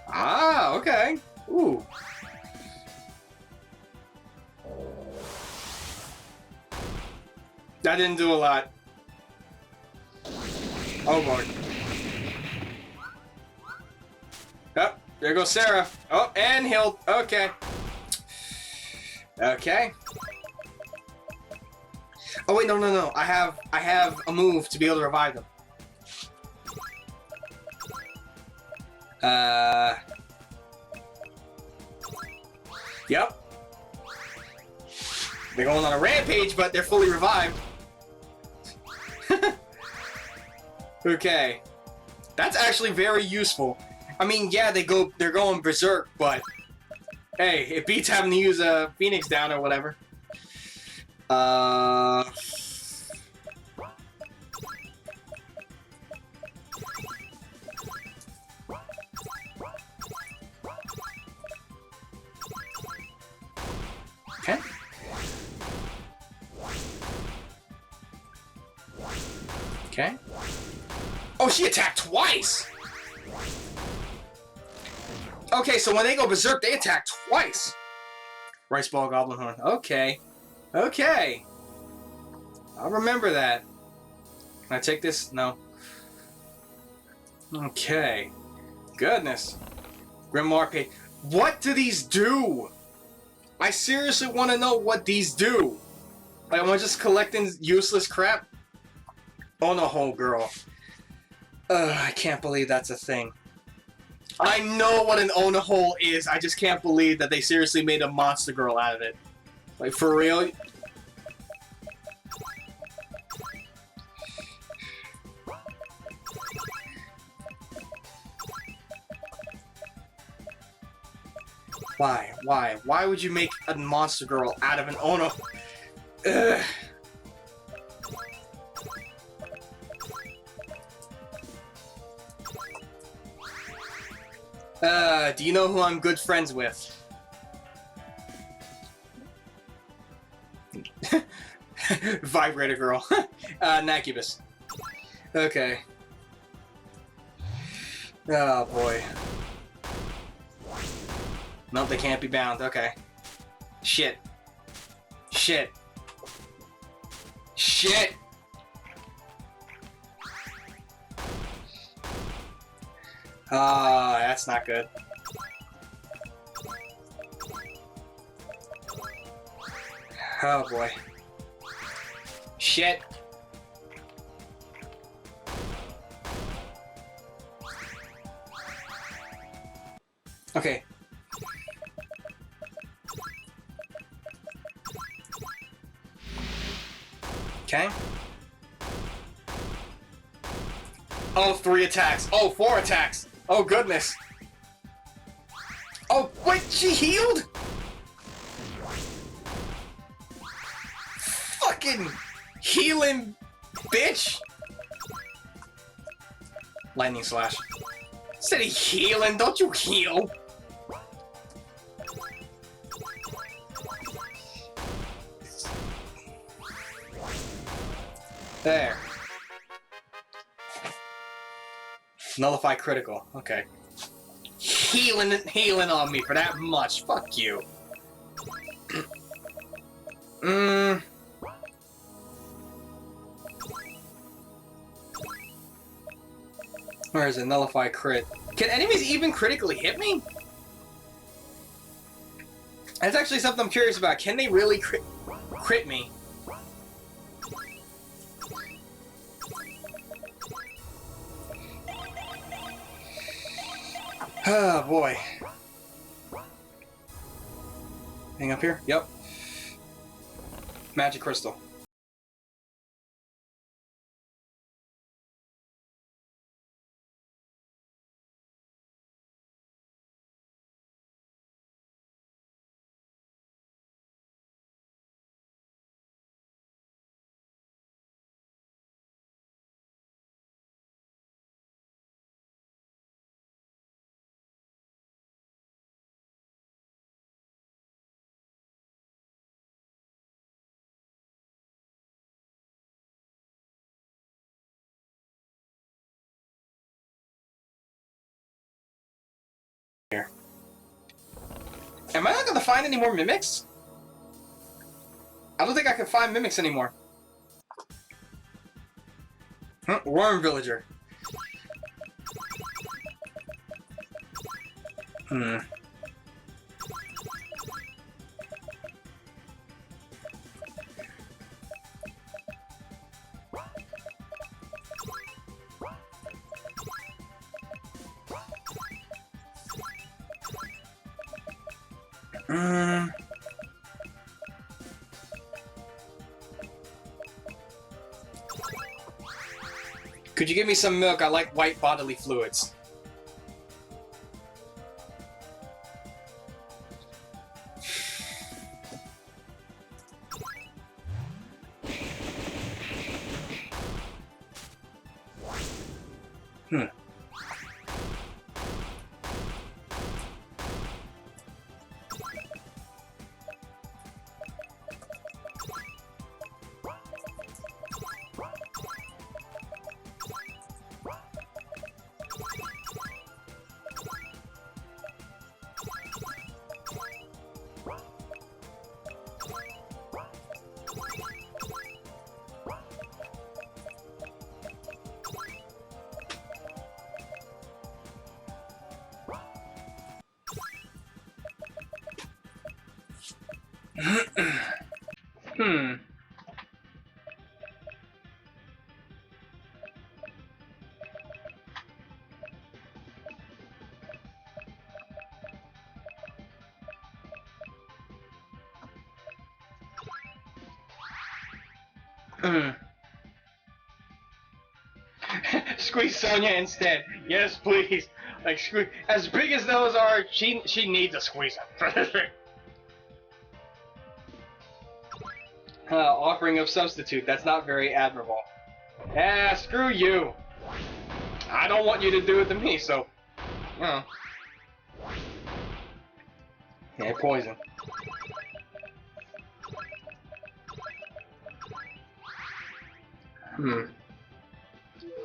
Ah, okay. Ooh. That didn't do a lot. Oh boy. Oh, there goes Sarah. Oh, and healed. Okay. Okay. Oh wait, no. I have a move to be able to revive them. Yep. They're going on a rampage, but they're fully revived. Okay. That's actually very useful. I mean, yeah, they're going berserk, but hey, it beats having to use a Phoenix down or whatever. Okay. Okay. Oh, she attacked twice! Okay, so when they go berserk, they attack twice! Rice Ball Goblin Horn. Okay. Okay. I'll remember that. Can I take this? No. Okay. Goodness. Grimoire page. What do these do? I seriously want to know what these do. Like, am I just collecting useless crap? Oh no, whole girl. I can't believe that's a thing. I know what an Ona hole is. I just can't believe that they seriously made a monster girl out of it. Like, for real? Why? Why? Why would you make a monster girl out of an Ona? Ugh. Do you know who I'm good friends with? Vibrator girl. Nacubus. Okay. Oh boy. Nope, they can't be bound. Okay. Shit. Shit. Shit! Ah, that's not good. Oh boy. Shit. Okay. Okay. Oh, 3 attacks. Oh, 4 attacks. Oh, goodness. Oh, wait, she healed? Fucking healing bitch. Lightning slash. Instead of healing, don't you heal? There. Nullify critical. Okay. Healing on me for that much. Fuck you. Where is it? Nullify crit. Can enemies even critically hit me? That's actually something I'm curious about. Can they really crit me? Oh boy. Hang up here? Yep. Magic crystal. Here. Am I not gonna find any more mimics? I don't think I can find mimics anymore. Worm villager. Could you give me some milk? I like white bodily fluids. Squeeze Sonya instead. Yes, please. Like, as big as those are, she needs a squeeze. Offering of substitute. That's not very admirable. Ah, screw you. I don't want you to do it to me, so, you know. Yeah, poison.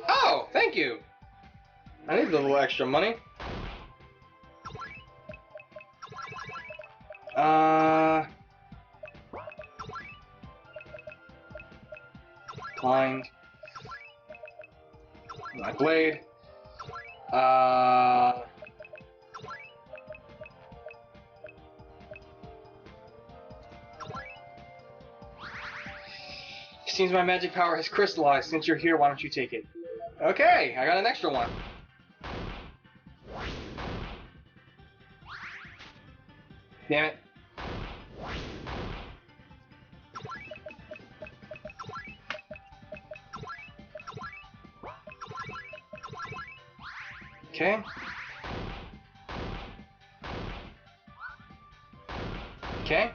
Oh, thank you. I need a little extra money. Blind. My blade. Seems my magic power has crystallized. Since you're here, why don't you take it? Okay, I got an extra one. Damn it. Okay. Okay.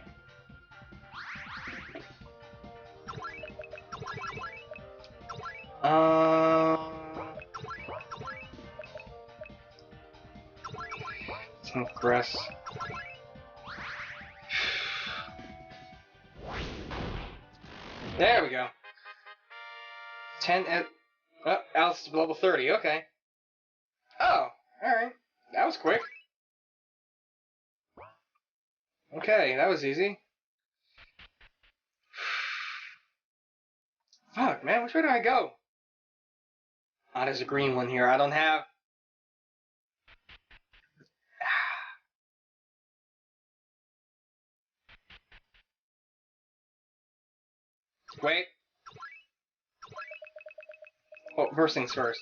Some grass. There we go. 10 at... Oh, Alice is level 30, okay. Oh, alright. That was quick. Okay, that was easy. Fuck, man, which way do I go? Ah, there's a green one here. I don't have... Wait. Oh, first things first.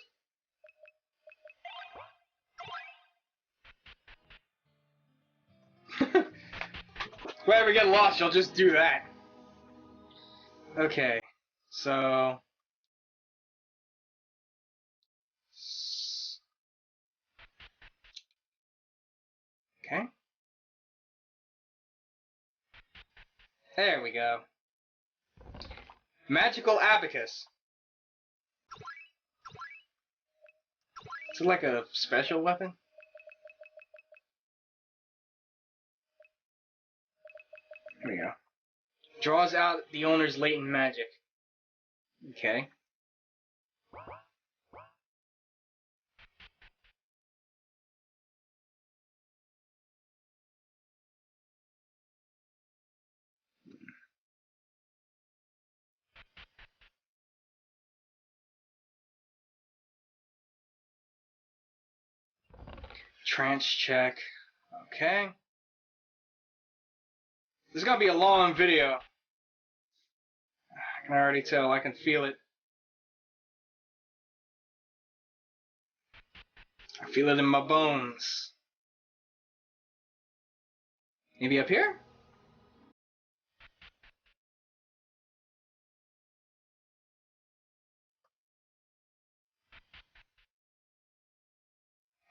If I ever get lost, you'll just do that. Okay, so... Okay. There we go. Magical abacus. Is it like a special weapon? There we go. Draws out the owner's latent magic. Okay. Trance check. Okay. This is gonna be a long video. I can already tell. I can feel it. I feel it in my bones. Maybe up here?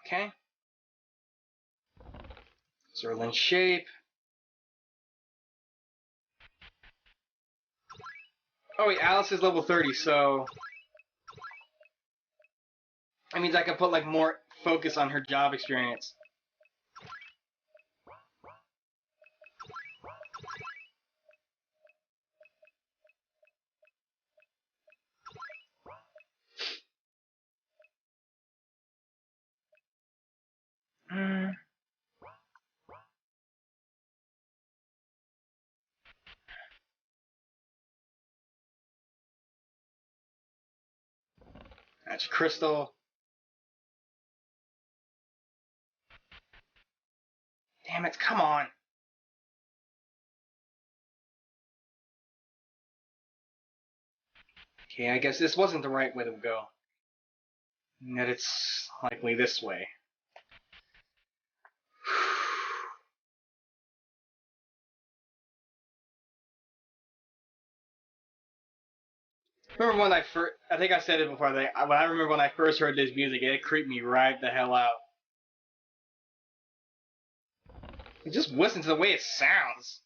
Okay. Zerlin shape. Oh wait, Alice is level 30, so... That means I can put like more focus on her job experience. That's crystal. Damn it, come on. Okay, I guess this wasn't the right way to go. And that it's likely this way. Remember when I first... I think I said it before. When I remember when I first heard this music, it creeped me right the hell out. Just listen to the way it sounds.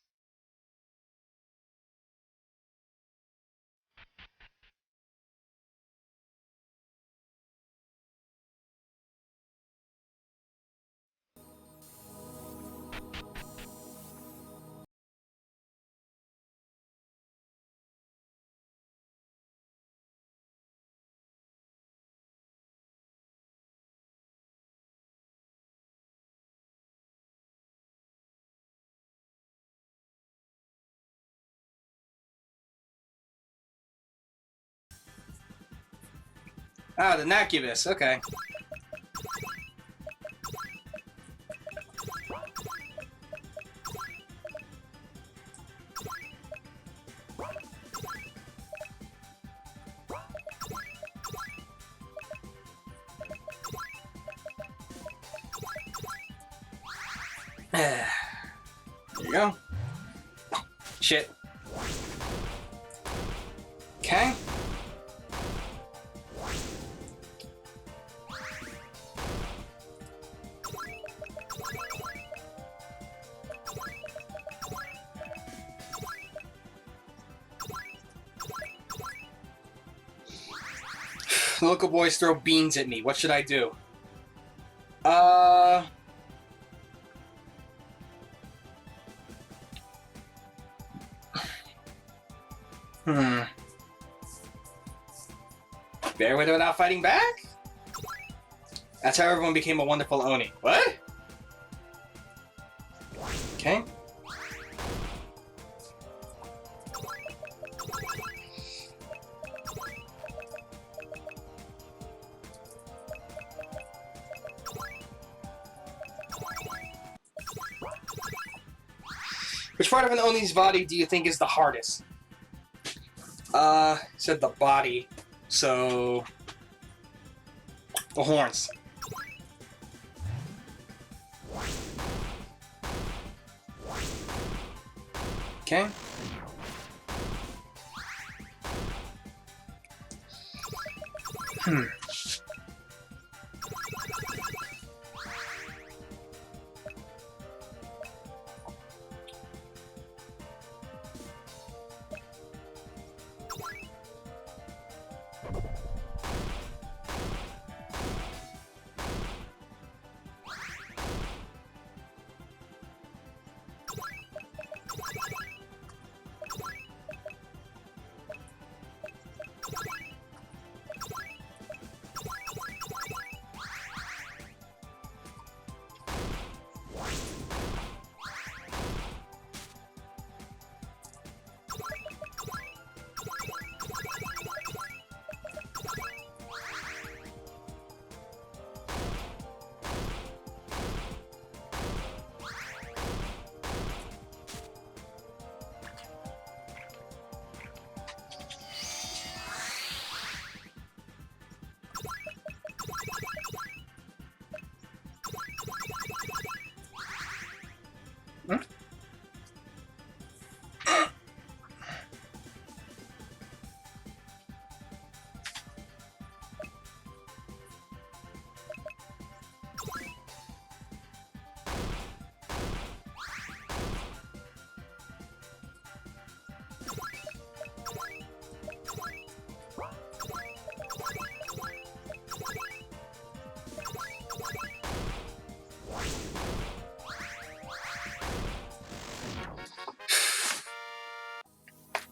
Ah, the Nacubus, okay. There you go. Shit. Okay. Local boys throw beans at me. What should I do? Bear with it without fighting back? That's how everyone became a wonderful Oni. What? Okay. Which part of an Oni's body do you think is the hardest? Said the body. So... the horns. Okay.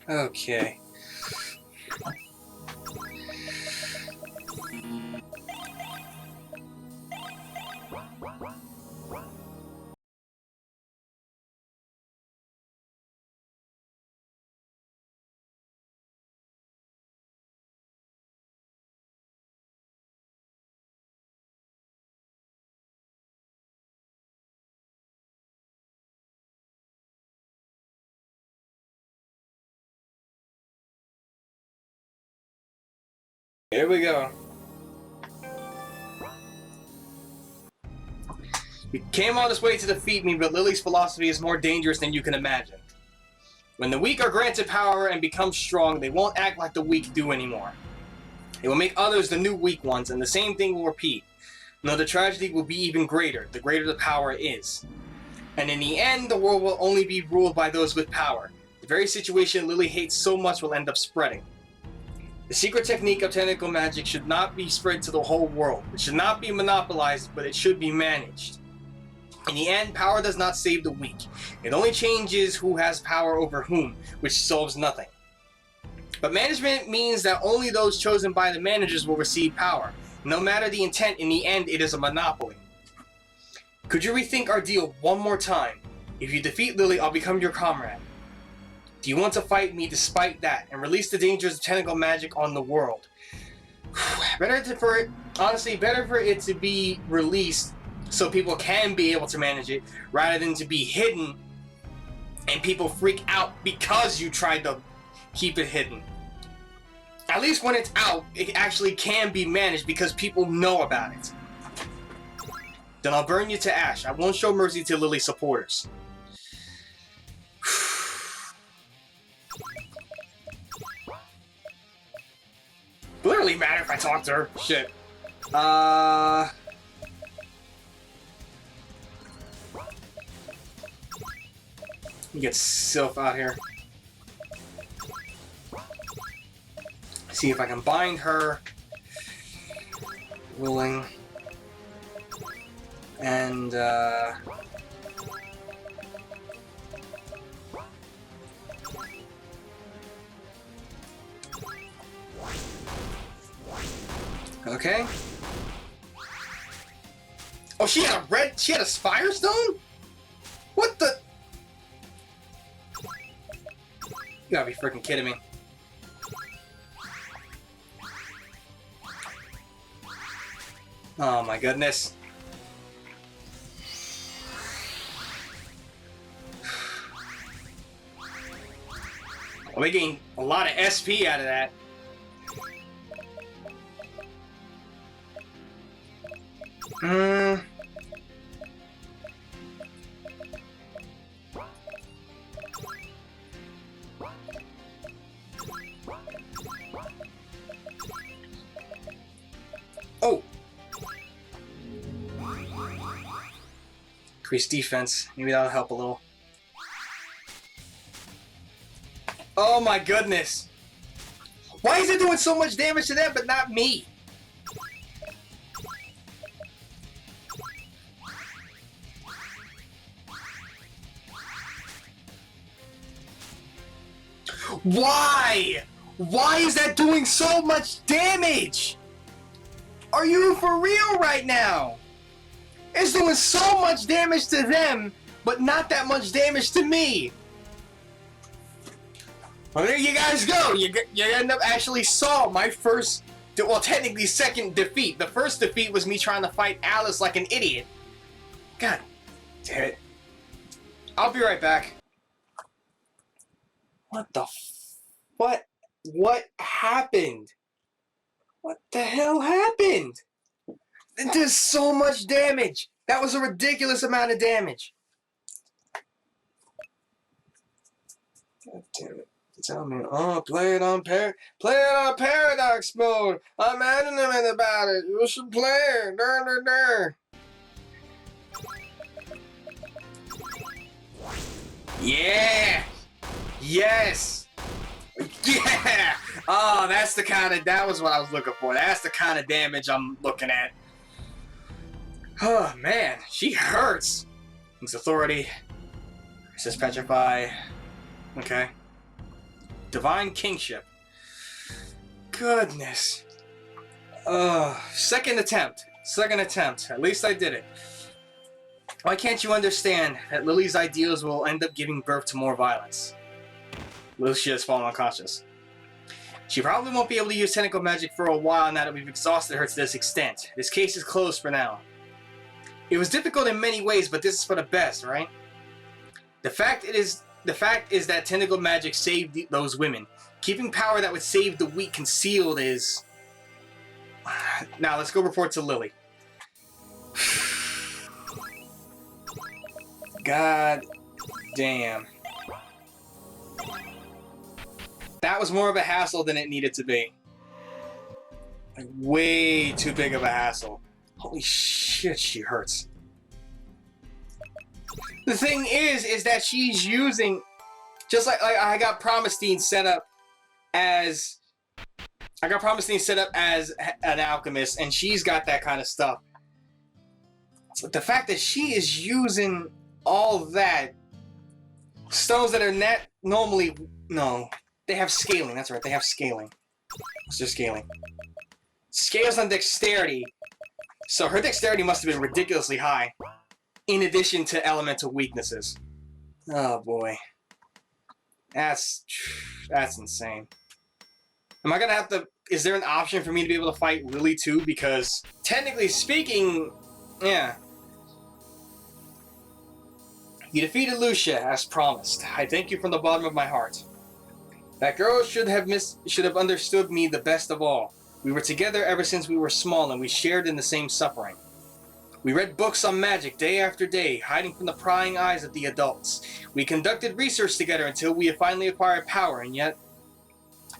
Okay. Here we go. You came all this way to defeat me, but Lily's philosophy is more dangerous than you can imagine. When the weak are granted power and become strong, they won't act like the weak do anymore. It will make others the new weak ones, and the same thing will repeat. No, the tragedy will be even greater, the greater the power is. And in the end, the world will only be ruled by those with power. The very situation Lily hates so much will end up spreading. The secret technique of tentacle magic should not be spread to the whole world. It should not be monopolized, but it should be managed. In the end, power does not save the weak. It only changes who has power over whom, which solves nothing. But management means that only those chosen by the managers will receive power. No matter the intent, in the end, it is a monopoly. Could you rethink our deal one more time? If you defeat Lily, I'll become your comrade. Do you want to fight me despite that, and release the dangers of tentacle magic on the world? Honestly, better for it to be released so people can be able to manage it, rather than to be hidden and people freak out because you tried to keep it hidden. At least when it's out, it actually can be managed because people know about it. Then I'll burn you to ash. I won't show mercy to Lily's supporters. Will it really matter if I talk to her? Shit. Let me get Sylph out here. See if I can bind her. Willing. And, okay. Oh, she had a Firestone? What the? You gotta be freaking kidding me. Oh my goodness. Well, they gained a lot of SP out of that. Oh! Increase defense. Maybe that'll help a little. Oh my goodness! Why is it doing so much damage to them but not me? Why? Why is that doing so much damage? Are you for real right now? It's doing so much damage to them, but not that much damage to me. Well, there you guys go. You end up actually saw my first, well, technically second defeat. The first defeat was me trying to fight Alice like an idiot. God damn it. I'll be right back. What the What happened? What the hell happened? It does so much damage. That was a ridiculous amount of damage. God damn it. Tell me, oh, play it on Paradox mode. I'm adamant about it. You should play it. Dur, dur, dur. Yeah. Yes. Yeah. Oh, that was what I was looking for. That's the kind of damage I'm looking at. Oh, man. She hurts. Its authority. Resist petrify. Okay. Divine Kingship. Goodness. Second attempt. At least I did it. Why can't you understand that Lily's ideals will end up giving birth to more violence? Lucia has fallen unconscious. She probably won't be able to use tentacle magic for a while now that we've exhausted her to this extent. This case is closed for now. It was difficult in many ways, but this is for the best, right? The fact is that tentacle magic saved those women. Keeping power that would save the weak concealed is... Now, let's go report to Lily. God damn. That was more of a hassle than it needed to be. Like, way too big of a hassle. Holy shit, she hurts. The thing is that she's using... Just like I got Promestine set up as... an alchemist, and she's got that kind of stuff. So the fact that she is using all that... Stones that are not normally... No. They have scaling, that's right, they have scaling. What's their scaling? Scales on dexterity. So her dexterity must have been ridiculously high. In addition to elemental weaknesses. Oh boy. That's insane. Am I gonna have to... is there an option for me to be able to fight Lily too? Because technically speaking, yeah. You defeated Lucia as promised. I thank you from the bottom of my heart. That girl should have understood me the best of all. We were together ever since we were small, and we shared in the same suffering. We read books on magic day after day, hiding from the prying eyes of the adults. We conducted research together until we had finally acquired power, and yet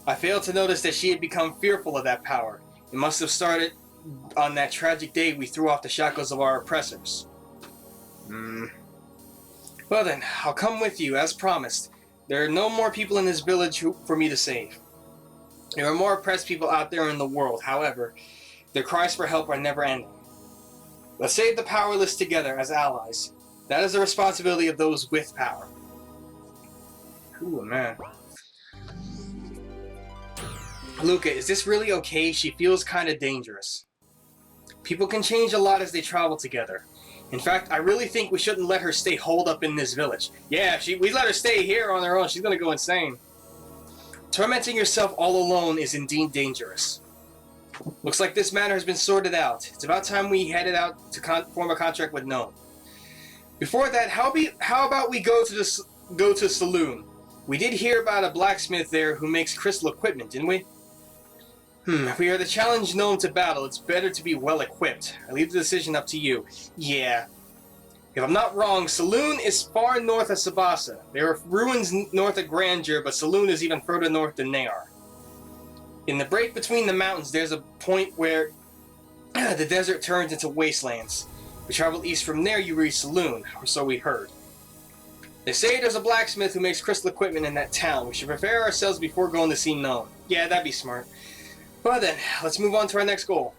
I failed to notice that she had become fearful of that power. It must have started on that tragic day we threw off the shackles of our oppressors. Well then, I'll come with you, as promised. There are no more people in this village for me to save. There are more oppressed people out there in the world, however, their cries for help are never ending. Let's save the powerless together as allies. That is the responsibility of those with power. Ooh, man. Luca, is this really okay? She feels kind of dangerous. People can change a lot as they travel together. In fact, I really think we shouldn't let her stay holed up in this village. Yeah, if we let her stay here on her own, she's gonna go insane. Tormenting yourself all alone is indeed dangerous. Looks like this matter has been sorted out. It's about time we headed out to form a contract with Gnome. Before that, how about we go to the saloon? We did hear about a blacksmith there who makes crystal equipment, didn't we? If we are to challenge Gnome to battle, it's better to be well equipped. I leave the decision up to you. Yeah. If I'm not wrong, Saloon is far north of Sabasa. There are ruins north of Grandeur, but Saloon is even further north than they are. In the break between the mountains, there's a point where the desert turns into wastelands. We travel east from there, you reach Saloon, or so we heard. They say there's a blacksmith who makes crystal equipment in that town. We should prepare ourselves before going to see Gnome. Yeah, that'd be smart. Well then, let's move on to our next goal.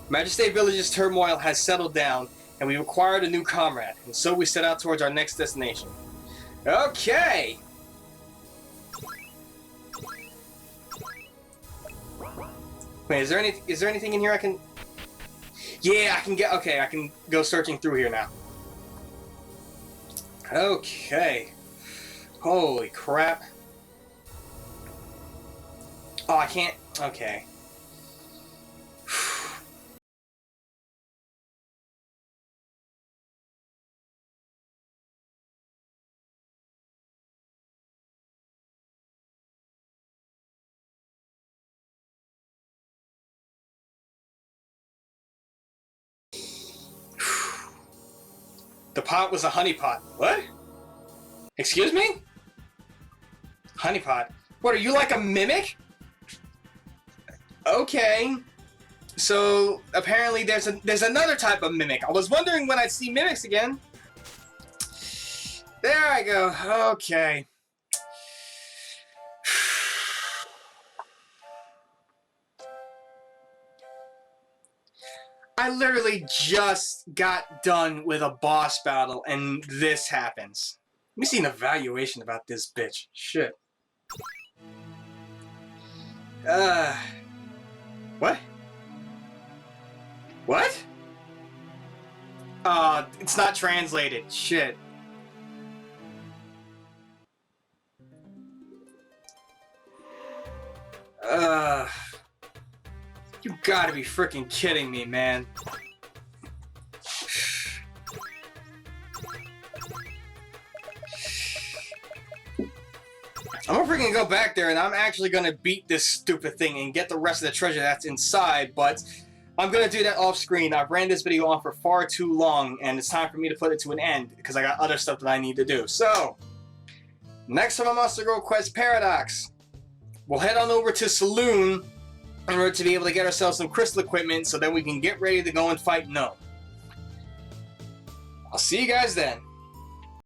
Majesty Village's turmoil has settled down, and we've acquired a new comrade, and so we set out towards our next destination. Okay! Wait, is there anything in here I can... Yeah, I can get... Okay, I can go searching through here now. Okay. Holy crap. Oh, I can't... Okay. The pot was a honeypot. What? Excuse me? Honeypot? What, are you like a mimic? Okay. So, apparently there's another type of mimic. I was wondering when I'd see mimics again. There I go. Okay. I literally just got done with a boss battle and this happens. Let me see an evaluation about this bitch. Shit. What? What? It's not translated. Shit. You gotta be freaking kidding me, man. I'm gonna freaking go back there and I'm actually gonna beat this stupid thing and get the rest of the treasure that's inside, but I'm gonna do that off screen. I've ran this video on for far too long and it's time for me to put it to an end because I got other stuff that I need to do. So, next time on Monster Girl Quest Paradox, we'll head on over to Saloon in order to be able to get ourselves some crystal equipment so that we can get ready to go and fight Gnome. I'll see you guys then.